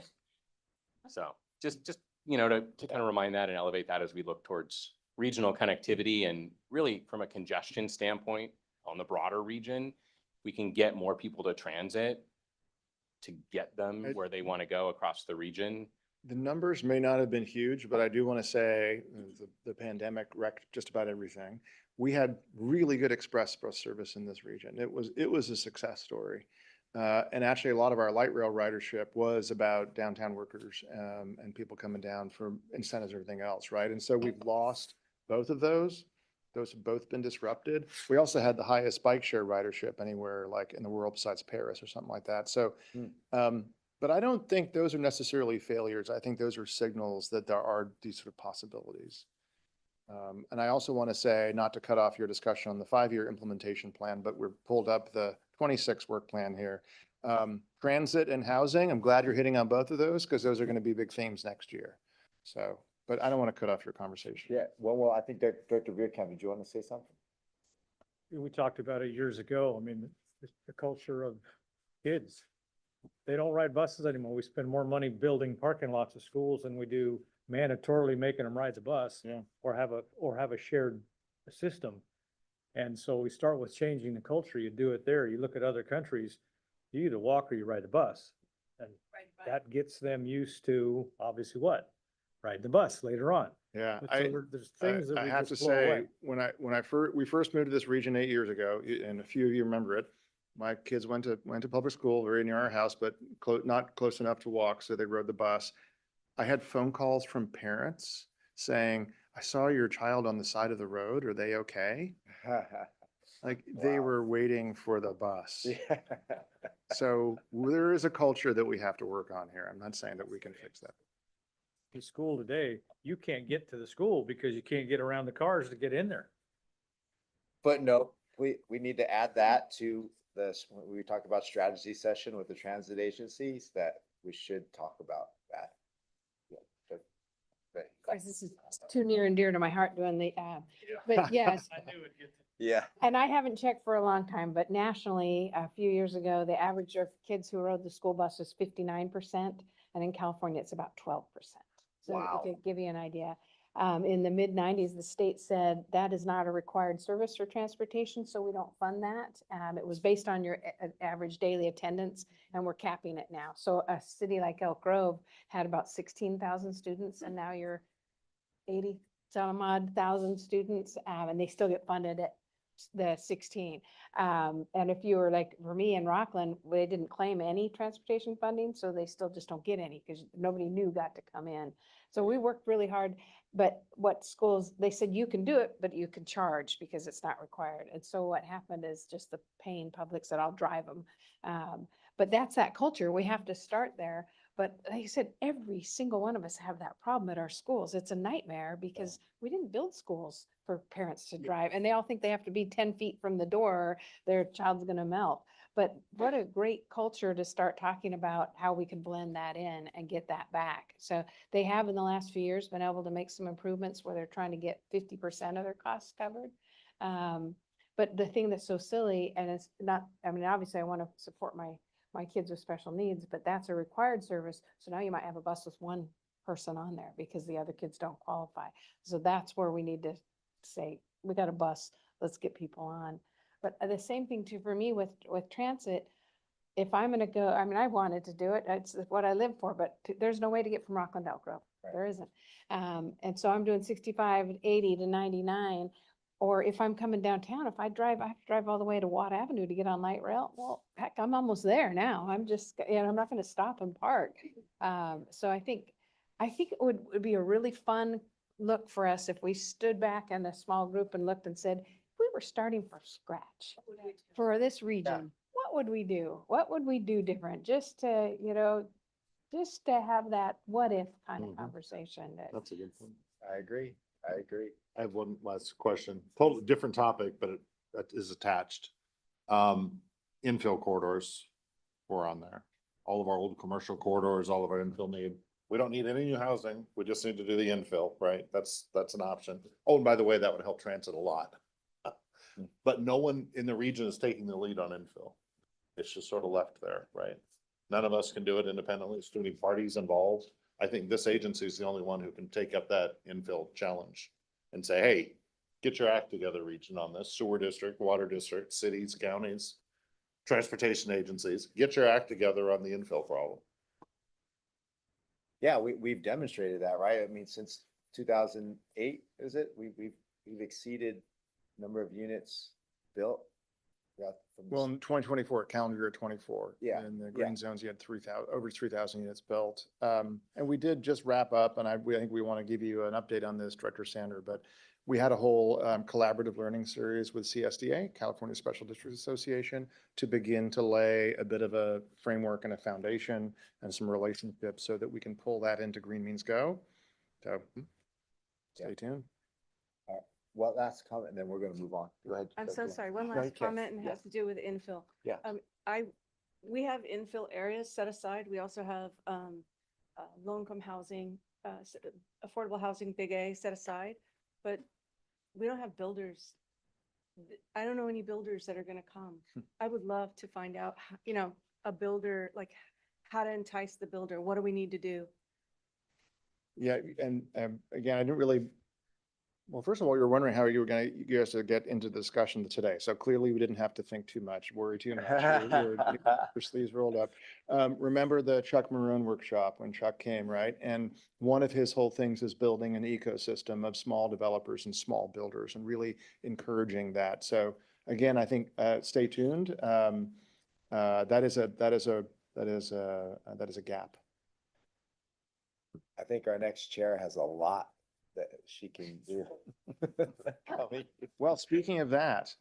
So just, you know, to kind of remind that and elevate that as we look towards regional connectivity and really from a congestion standpoint on the broader region, we can get more people to transit to get them where they want to go across the region. The numbers may not have been huge, but I do want to say the pandemic wrecked just about everything. We had really good express bus service in this region. It was a success story. And actually a lot of our light rail ridership was about downtown workers and people coming down for incentives and everything else, right? And so we've lost both of those. Those have both been disrupted. We also had the highest bike share ridership anywhere like in the world besides Paris or something like that. So, but I don't think those are necessarily failures. I think those are signals that there are these sort of possibilities. And I also want to say, not to cut off your discussion on the 5-year implementation plan, but we're pulled up the 26 work plan here. Transit and housing, I'm glad you're hitting on both of those because those are going to be big themes next year. So, but I don't want to cut off your conversation. Yeah, well, I think that Director Veerkamp, did you want to say something? We talked about it years ago. I mean, the culture of kids. They don't ride buses anymore. We spend more money building parking lots of schools than we do mandatorily making them ride the bus. Yeah. Or have a shared system. And so we start with changing the culture. You do it there. You look at other countries, you either walk or you ride the bus. And that gets them used to obviously what? Ride the bus later on. Yeah, But so there's things that I we have to just blow away. say, we first moved to this region 8 years ago, and a few of you remember it. My kids went to public school very near our house, but not close enough to walk, so they rode the bus. I had phone calls from parents saying, I saw your child on the side of the road. Are they okay? Like they Wow. were waiting for the bus. Yeah. So there is a culture that we have to work on here. I'm not saying that we can fix that. In school today, you can't get to the school because you can't get around the cars to get in there. But no, we need to add that to this, when we talked about strategy session with the transit agencies, that we should talk about that. Yeah, Of course, this is too near and dear to my heart doing the, but yes. I knew it'd get to. Yeah. And I haven't checked for a long time, but nationally, a few years ago, the average of kids who rode the school bus was 59%. And in California, it's about 12%. So Wow. to give you an idea, in the mid-90s, the state said that is not a required service for transportation, so we don't fund that. It was based on your average daily attendance, and we're capping it now. So a city like Elk Grove had about 16,000 students, and now you're 80 some odd thousand students, and they still get funded at the 16. And if you were like, for me in Rockland, they didn't claim any transportation funding, so they still just don't get any because nobody new got to come in. So we worked really hard, but what schools, they said you can do it, but you can charge because it's not required. And so what happened is just the paying public said, I'll drive them. But that's that culture. We have to start there. But like I said, every single one of us have that problem at our schools. It's a nightmare because we didn't build schools for parents to drive, and they all think they have to be 10 feet from the door, their child's gonna melt. But what a great culture to start talking about how we can blend that in and get that back. So they have in the last few years been able to make some improvements where they're trying to get 50% of their costs covered. But the thing that's so silly, and it's not, I mean, obviously I want to support my kids with special needs, but that's a required service. So now you might have a bus with one person on there because the other kids don't qualify. So that's where we need to say, we got a bus, let's get people on. But the same thing too for me with transit. If I'm gonna go, I mean, I wanted to do it, it's what I live for, but there's no way to get from Rockland to Elk Grove. Right. There isn't. And so I'm doing 65, 80 to 99. Or if I'm coming downtown, if I have to drive all the way to Watt Avenue to get on light rail. Well, heck, I'm almost there now. I'm just, I'm not gonna stop and park. So I think it would be a really fun look for us if we stood back in a small group and looked and said, we were starting from scratch for this region, what would we do? What would we do different? Just to, just to have that what if kind of Mhm. conversation that. That's a good point. I agree. I have one last question, totally different topic, but that is attached. Infill corridors were on there. All of our old commercial corridors, all of our infill need. We don't need any new housing. We just need to do the infill, right? That's an option. Oh, and by the way, that would help transit a lot. But no one in the region is taking the lead on infill. It's just sort of left there, right? None of us can do it independently. It's too many parties involved. I think this agency is the only one who can take up that infill challenge and say, hey, get your act together, region, on this. Sewer district, water district, cities, counties, transportation agencies, get your act together on the infill problem. Yeah, we've demonstrated that, right? I mean, since 2008, is it? We've exceeded number of units built. Yeah, Well, in 2024, calendar year 24. Yeah, In the yeah. green zones, you had over 3,000 units built. And we did just wrap up, and I think we want to give you an update on this, Director Sander, but we had a whole collaborative learning series with CSDA, California Special Districts Association, to begin to lay a bit of a framework and a foundation and some relationships so that we can pull that into Green Means Go. So stay tuned. Well, last comment, and then we're gonna move on. Go ahead. I'm so Dr. sorry. One No, you last can't. comment and it Yeah. has to do with infill. Yeah. We have infill areas set aside. We also have, low-income housing, affordable housing, big A set aside, but we don't have builders. I don't know any builders that are gonna come. I would love to find out, a builder, like how to entice the builder. What do we need to do? Yeah, and again, I didn't really, well, first of all, you were wondering how you were going to, you guys to get into the discussion today. So clearly we didn't have to think too much, worry too much. Your sleeves rolled up. Remember the Chuck Maroon workshop when Chuck came, right? And one of his whole things is building an ecosystem of small developers and small builders and really encouraging that. So again, I think stay tuned. That is a gap. I think our next chair has a lot that she can do. Well, speaking of that,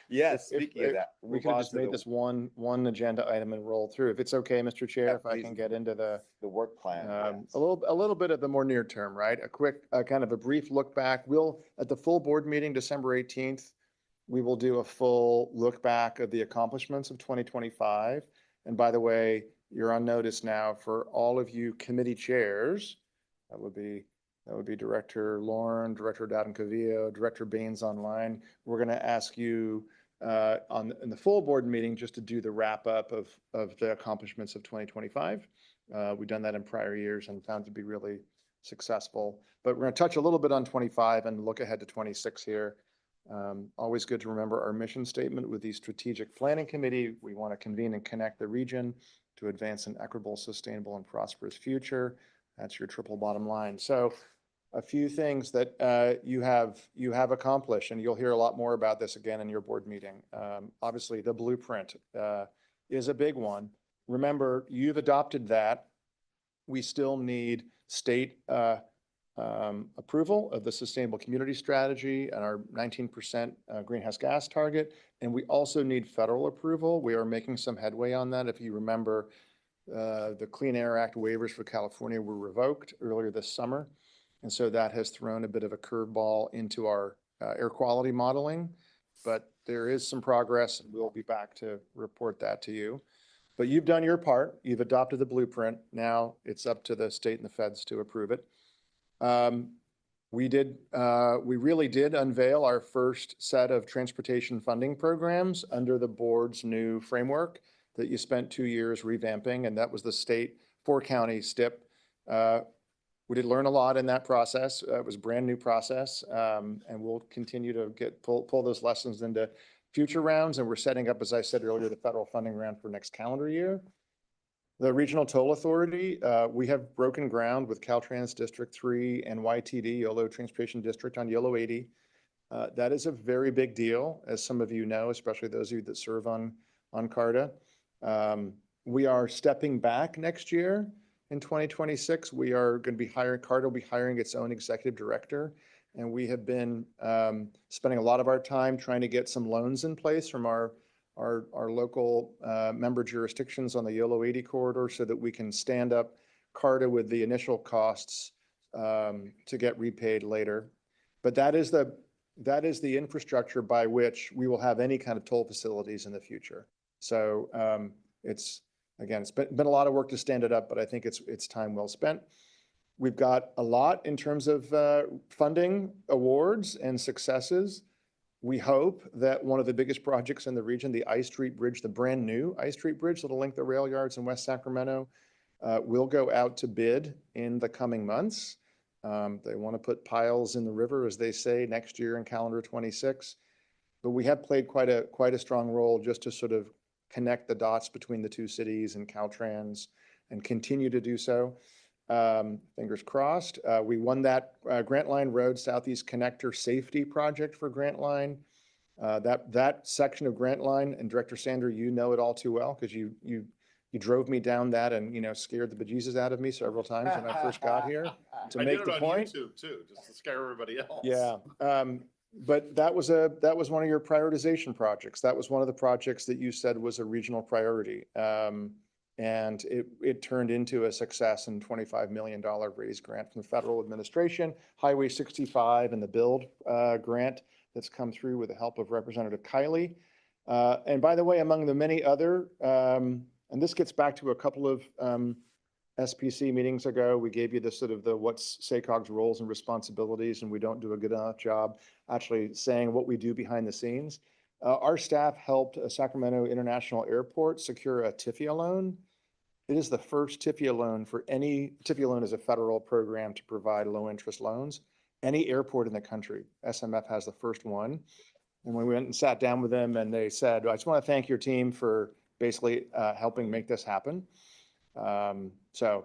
Yes, if- speaking of that. we move could have on just to made the- this one agenda item and roll through. If it's okay, Mr. Chair, Yeah, if I please. can get into the, The work plan. yes. a little bit of the more near term, right? A quick, kind of a brief look back. We'll, at the full board meeting, December 18th, we will do a full look back of the accomplishments of 2025. And by the way, you're on notice now for all of you committee chairs. That would be Director Lauren, Director Dowden Cavillo, Director Baines online. We're going to ask you in the full board meeting just to do the wrap up of the accomplishments of 2025. We've done that in prior years and found to be really successful. But we're going to touch a little bit on 25 and look ahead to 26 here. Always good to remember our mission statement with the strategic planning committee. We want to convene and connect the region to advance an equitable, sustainable, and prosperous future. That's your triple bottom line. So a few things that you have accomplished, and you'll hear a lot more about this again in your board meeting. Obviously, the blueprint is a big one. Remember, you've adopted that. We still need state approval of the sustainable community strategy and our 19% greenhouse gas target. And we also need federal approval. We are making some headway on that. If you remember, the Clean Air Act waivers for California were revoked earlier this summer. And so that has thrown a bit of a curveball into our air quality modeling. But there is some progress, and we'll be back to report that to you. But you've done your part. You've adopted the blueprint. Now it's up to the state and the feds to approve it. We really did unveil our first set of transportation funding programs under the board's new framework that you spent 2 years revamping, and that was the state 4-county STIP. We did learn a lot in that process. It was a brand new process, and we'll continue to pull those lessons into future rounds. And we're setting up, as I said earlier, the federal funding round for next calendar year. The Regional Toll Authority, we have broken ground with Caltrans District 3 and YTD, Yolo Transportation District, on Yolo 80. That is a very big deal, as some of you know, especially those of you that serve on CARTA. We are stepping back next year. In 2026, we are going to be CARTA will be hiring its own executive director. And we have been spending a lot of our time trying to get some loans in place from our local member jurisdictions on the Yolo 80 corridor so that we can stand up CARTA with the initial costs to get repaid later. But that is the infrastructure by which we will have any kind of toll facilities in the future. So it's been a lot of work to stand it up, but I think it's time well spent. We've got a lot in terms of funding awards and successes. We hope that one of the biggest projects in the region, the I Street Bridge, the brand new I Street Bridge that'll link the rail yards in West Sacramento, will go out to bid in the coming months. They want to put piles in the river, as they say, next year in calendar 26. But we have played quite a strong role just to sort of connect the dots between the two cities and Caltrans and continue to do so. Fingers crossed. We won that Grant Line Road Southeast Connector Safety Project for Grant Line. That section of Grant Line, and Director Sander, you know it all too well because you drove me down that and scared the bejesus out of me several times when I first got here to make the point. I did it on YouTube too, just to scare everybody else. Yeah. But that was one of your prioritization projects. That was one of the projects that you said was a regional priority. And it turned into a success in $25 million raised grant from the federal administration, Highway 65 and the BUILD grant that's come through with the help of Representative Kiley. And by the way, among the many other, and this gets back to a couple of SPC meetings ago, we gave you the sort of what's SACOG's roles and responsibilities, and we don't do a good enough job actually saying what we do behind the scenes. Our staff helped Sacramento International Airport secure a TIFIA loan. It is the first TIFIA loan TIFIA loan is a federal program to provide low interest loans. Any airport in the country, SMF has the first one. And when we went and sat down with them and they said, I just want to thank your team for basically helping make this happen. So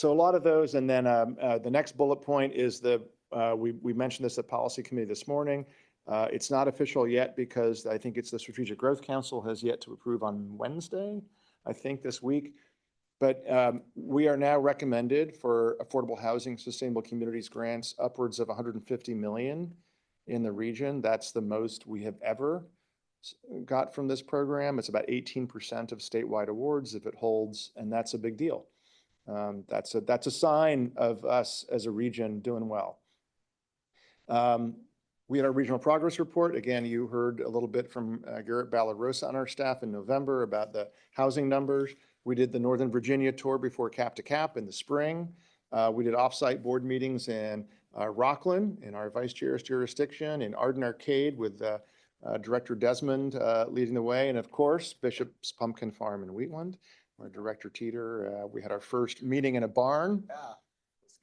a lot of those. And then the next bullet point is we mentioned this at Policy Committee this morning. It's not official yet because I think it's the Strategic Growth Council has yet to approve on Wednesday, I think this week. But we are now recommended for affordable housing, sustainable communities grants, upwards of $150 million in the region. That's the most we have ever got from this program. It's about 18% of statewide awards if it holds, and that's a big deal. That's a sign of us as a region doing well. We had our regional progress report. Again, you heard a little bit from Garrett Ballarosa on our staff in November about the housing numbers. We did the Northern Virginia tour before Cap to Cap in the spring. We did offsite board meetings in Rockland in our vice chair's jurisdiction, in Arden Arcade with Director Desmond leading the way, and of course, Bishop's Pumpkin Farm in Wheatland, where Director Teeter, we had our first meeting in a barn. Yeah.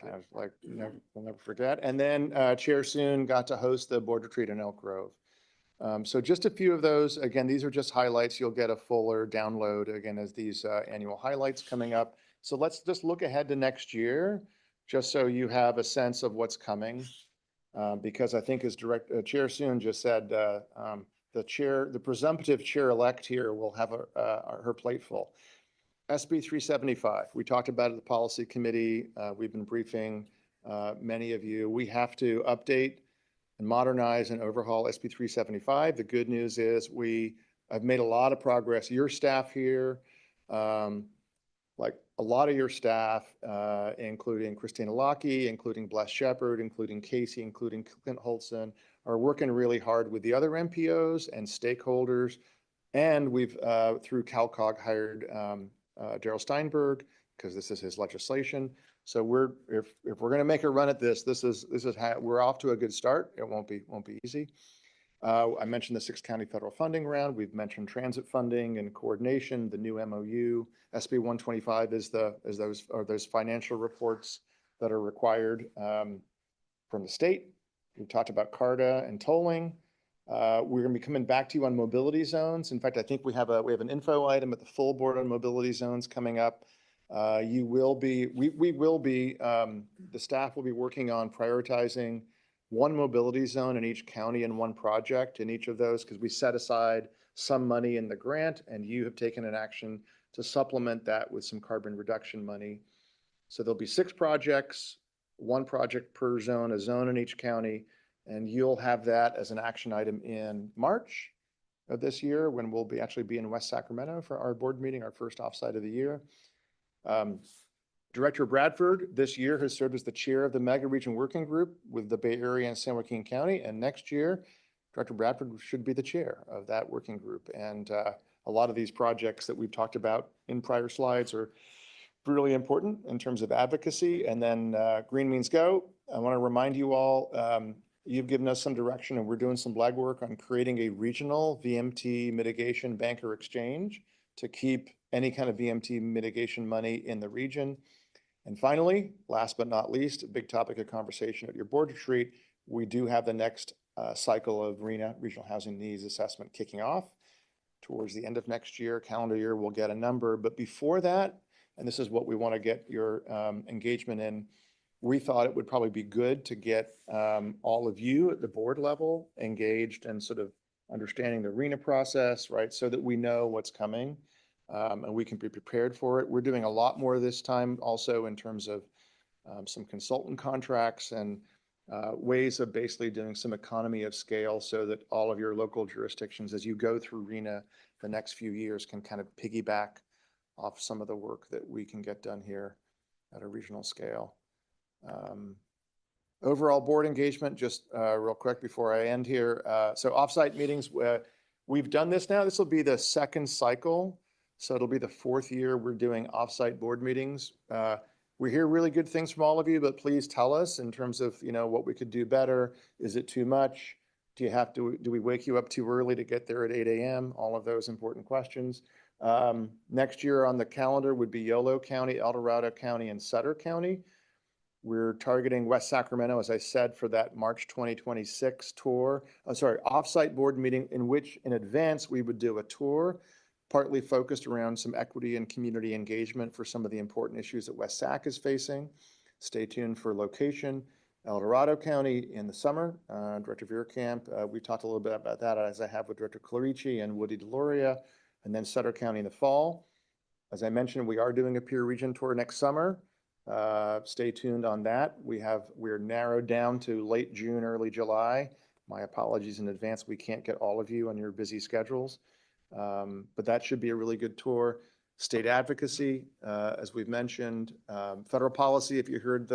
I was like, we'll never forget. And then Chair Soon got to host the board retreat in Elk Grove. So just a few of those. Again, these are just highlights. You'll get a fuller download again as these annual highlights coming up. So let's just look ahead to next year, just so you have a sense of what's coming. Because I think as Chair Soon just said, the presumptive chair-elect here will have her plate full. SB 375, we talked about it at the policy committee. We've been briefing many of you. We have to update and modernize and overhaul SB 375. The good news is I've made a lot of progress. Your staff here like a lot of your staff, including Christina Lockey, including Bless Shepherd, including Casey, including Clint Holson, are working really hard with the other MPOs and stakeholders. And we've, through CalCog, hired Daryl Steinberg, because this is his legislation. So if we're going to make a run at this, this is how, we're off to a good start. It won't be easy. I mentioned the 6-county federal funding round. We've mentioned transit funding and coordination, the new MOU. SB 125 is those financial reports that are required from the state. We've talked about CARTA and tolling. We're going to be coming back to you on mobility zones. In fact, I think we have an info item at the full board on mobility zones coming up. We will be, the staff will be working on prioritizing one mobility zone in each county and one project in each of those, because we set aside some money in the grant and you have taken an action to supplement that with some carbon reduction money. So there'll be 6 projects, 1 project per zone, a zone in each county, and you'll have that as an action item in March of this year, when we'll actually be in West Sacramento for our board meeting, our first offsite of the year. Director Bradford this year has served as the chair of the Mega Region Working Group with the Bay Area and San Joaquin County. And next year, Director Bradford should be the chair of that working group. And a lot of these projects that we've talked about in prior slides are really important in terms of advocacy. And then Green Means Go. I want to remind you all, you've given us some direction and we're doing some legwork on creating a regional VMT mitigation banker exchange to keep any kind of VMT mitigation money in the region. And finally, last but not least, a big topic of conversation at your board retreat, we do have the next cycle of RHNA, Regional Housing Needs Assessment, kicking off towards the end of next year, calendar year. We'll get a number, but before that, and this is what we want to get your engagement in, we thought it would probably be good to get all of you at the board level engaged and sort of understanding the RHNA process, right? So that we know what's coming. And we can be prepared for it. We're doing a lot more this time also in terms of some consultant contracts and ways of basically doing some economy of scale so that all of your local jurisdictions, as you go through RHNA the next few years, can kind of piggyback off some of the work that we can get done here at a regional scale. Overall board engagement, just real quick before I end here. So offsite meetings, we've done this now. This will be the 2nd cycle. So it'll be the 4th year we're doing offsite board meetings. We hear really good things from all of you, but please tell us in terms of, what we could do better. Is it too much? Do we wake you up too early to get there at 8 a.m.? All of those important questions. Next year on the calendar would be Yolo County, El Dorado County, and Sutter County. We're targeting West Sacramento, as I said, for that March 2026 tour. Offsite board meeting in which in advance we would do a tour, partly focused around some equity and community engagement for some of the important issues that West Sac is facing. Stay tuned for location. El Dorado County in the summer, Director Veerkamp, we talked a little bit about that, as I have with Director Clarici and Woody DeLoria, and then Sutter County in the fall. As I mentioned, we are doing a peer region tour next summer. Stay tuned on that. We're narrowed down to late June, early July. My apologies in advance. We can't get all of you on your busy schedules. But that should be a really good tour. State advocacy, as we've mentioned, federal policy. If you heard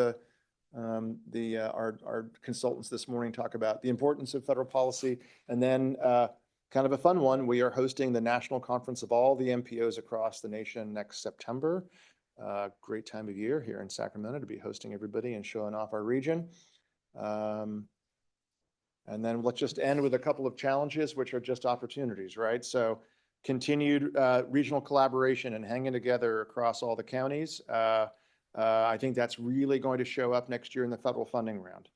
our consultants this morning talk about the importance of federal policy, and then kind of a fun one, we are hosting the national conference of all the MPOs across the nation next September. Great time of year here in Sacramento to be hosting everybody and showing off our region. And then let's just end with a couple of challenges, which are just opportunities, right? So continued regional collaboration and hanging together across all the counties. I think that's really going to show up next year in the federal funding round.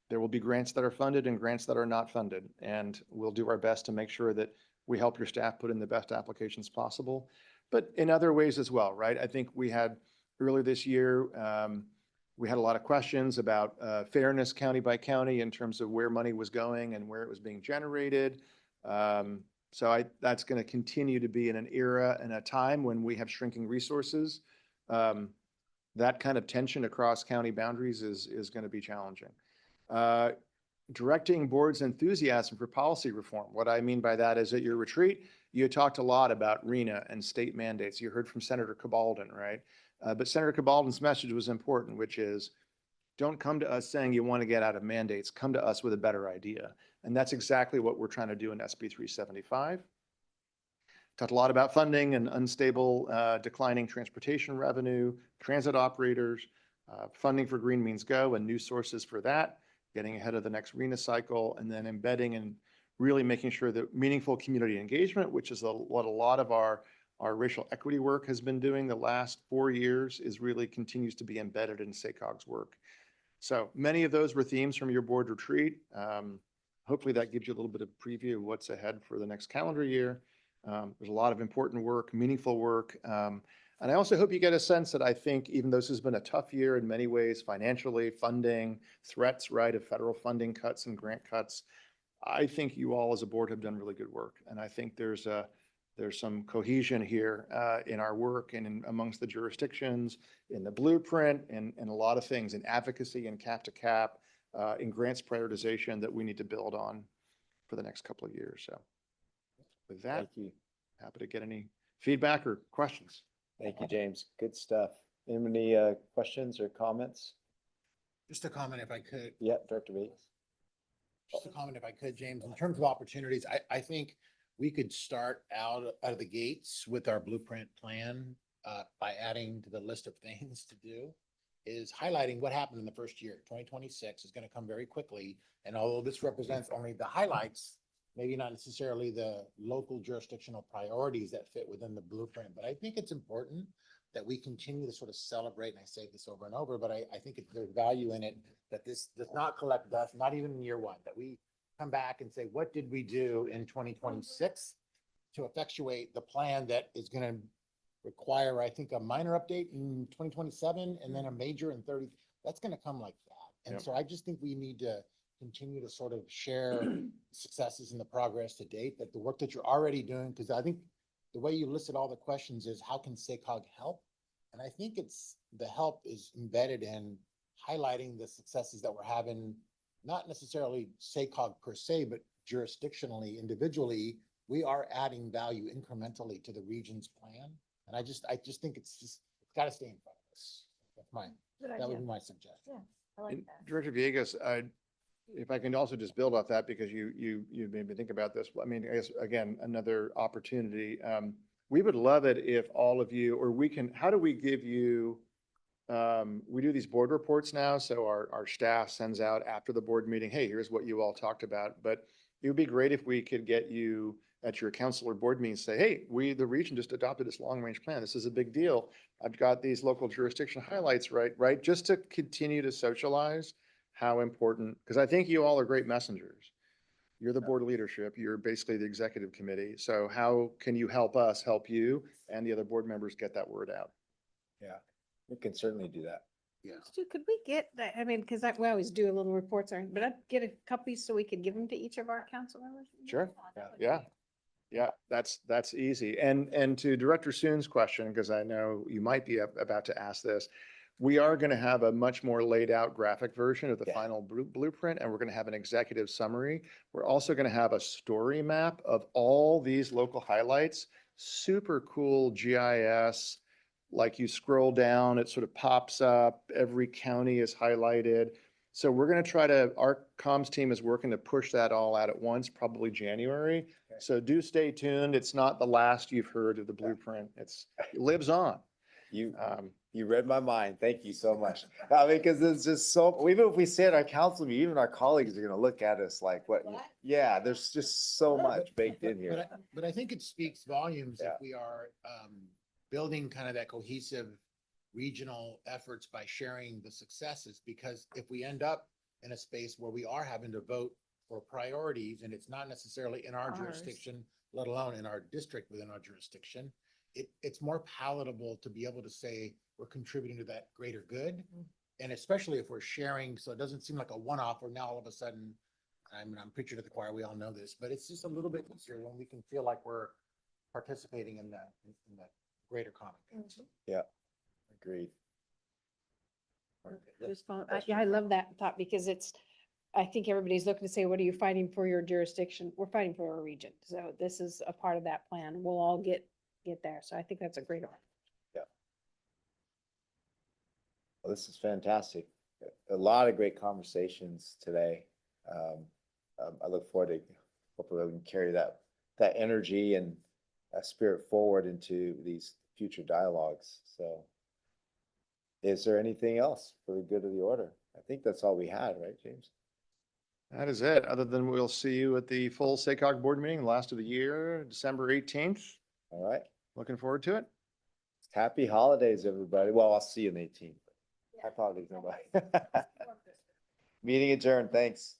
There will be grants that are funded and grants that are not funded. And we'll do our best to make sure that we help your staff put in the best applications possible, but in other ways as well, right? I think we had earlier this year, we had a lot of questions about fairness county by county in terms of where money was going and where it was being generated. So that's going to continue to be in an era and a time when we have shrinking resources. That kind of tension across county boundaries is going to be challenging. Directing board's enthusiasm for policy reform. What I mean by that is at your retreat, you talked a lot about RENA and state mandates. You heard from Senator Cabaldon, right? But Senator Cabaldon's message was important, which is, don't come to us saying you want to get out of mandates, come to us with a better idea. And that's exactly what we're trying to do in SB 375. Talked a lot about funding and unstable, declining transportation revenue, transit operators, funding for Green Means Go and new sources for that, getting ahead of the next RENA cycle, and then embedding and really making sure that meaningful community engagement, which is what a lot of our racial equity work has been doing the last 4 years, is really continues to be embedded in SACOG's work. So many of those were themes from your board retreat. Hopefully that gives you a little bit of preview of what's ahead for the next calendar year. There's a lot of important work, meaningful work. And I also hope you get a sense that I think even though this has been a tough year in many ways, financially, funding, threats, right, of federal funding cuts and grant cuts, I think you all as a board have done really good work. And I think there's some cohesion here in our work and amongst the jurisdictions, in the blueprint, and a lot of things, in advocacy and cap to cap, in grants prioritization that we need to build on for the next couple of years. So with that, Thank you. happy to get any feedback or questions. Thank you, James. Good stuff. Any questions or comments? Just a comment if I could. Yeah, Director Bates. Just a comment if I could, James, in terms of opportunities, I think we could start out of the gates with our blueprint plan by adding to the list of things to do, is highlighting what happened in the first year. 2026 is going to come very quickly. And although this represents only the highlights, maybe not necessarily the local jurisdictional priorities that fit within the blueprint, but I think it's important that we continue to sort of celebrate, and I say this over and over, but I think there's value in it, that this does not collect dust, not even in year one, that we come back and say, what did we do in 2026 to effectuate the plan that is going to require, I think, a minor update in 2027 and then a major in 30. That's going to come like that. And Yep. so I just think we need to continue to sort of share successes and the progress to date, that the work that you're already doing, because I think the way you listed all the questions is how can SACOG help? And I think the help is embedded in highlighting the successes that we're having, not necessarily SACOG per se, but jurisdictionally, individually, we are adding value incrementally to the region's plan. And I just think it's got to stay in front of us. That would be my suggestion. I like that. Director Villegas, if I can also just build off that, because you made me think about this. I mean, I guess, again, another opportunity. We would love it if all of you, or how do we give you, we do these board reports now, so our staff sends out after the board meeting, hey, here's what you all talked about. But it would be great if we could get you at your council or board meeting, say, hey, the region just adopted this long-range plan. This is a big deal. I've got these local jurisdiction highlights, right? Just to continue to socialize how important, because I think you all are great messengers. You're the board leadership. You're basically the executive committee. So how can you help us help you and the other board members get that word out? Yeah, we can certainly do that. Yeah. Stu, could we get that? I mean, because we always do a little reports, but I'd get a copy so we could give them to each of our council members. Sure. Yeah, that's easy. And to Director Soon's question, because I know you might be about to ask this, we are going to have a much more laid out graphic version of the Yeah. final blueprint, and we're going to have an executive summary. We're also going to have a story map of all these local highlights, super cool GIS. Like you scroll down, it sort of pops up, every county is highlighted. So we're going to our comms team is working to push that all out at once, probably January. Okay. So do stay tuned. It's not the last you've heard of the blueprint. It lives on. You read my mind. Thank you so much. I mean, because it's just so, even if we say at our council meeting, even our colleagues are gonna look at us like, what? Yeah, there's just so much baked in here. But I think it speaks volumes Yeah. if we are building kind of that cohesive regional efforts by sharing the successes, because if we end up in a space where we are having to vote for priorities and it's not necessarily in our Ours. jurisdiction, let alone in our district within our jurisdiction, it's more palatable to be able to say we're contributing to that greater good. And especially if we're sharing, so it doesn't seem like a one-off or now all of a sudden, I'm preaching to the choir, we all know this, but it's just a little bit easier when we can feel like we're participating in that greater common good. Yeah, agreed. Yeah, I love that thought because I think everybody's looking to say, what are you fighting for your jurisdiction? We're fighting for our region. So this is a part of that plan. We'll all get there. So I think that's a great. Well, this is fantastic. A lot of great conversations today. I look forward to, hopefully we can carry that energy and spirit forward into these future dialogues. So is there anything else for the good of the order? I think that's all we had, right, James? That is it, other than we'll see you at the full SACOG board meeting, last of the year, December 18th. All right. Looking forward to it. Happy holidays, everybody. Well, I'll see you on the 18th. Happy holidays, everybody. Meeting adjourned. Thanks.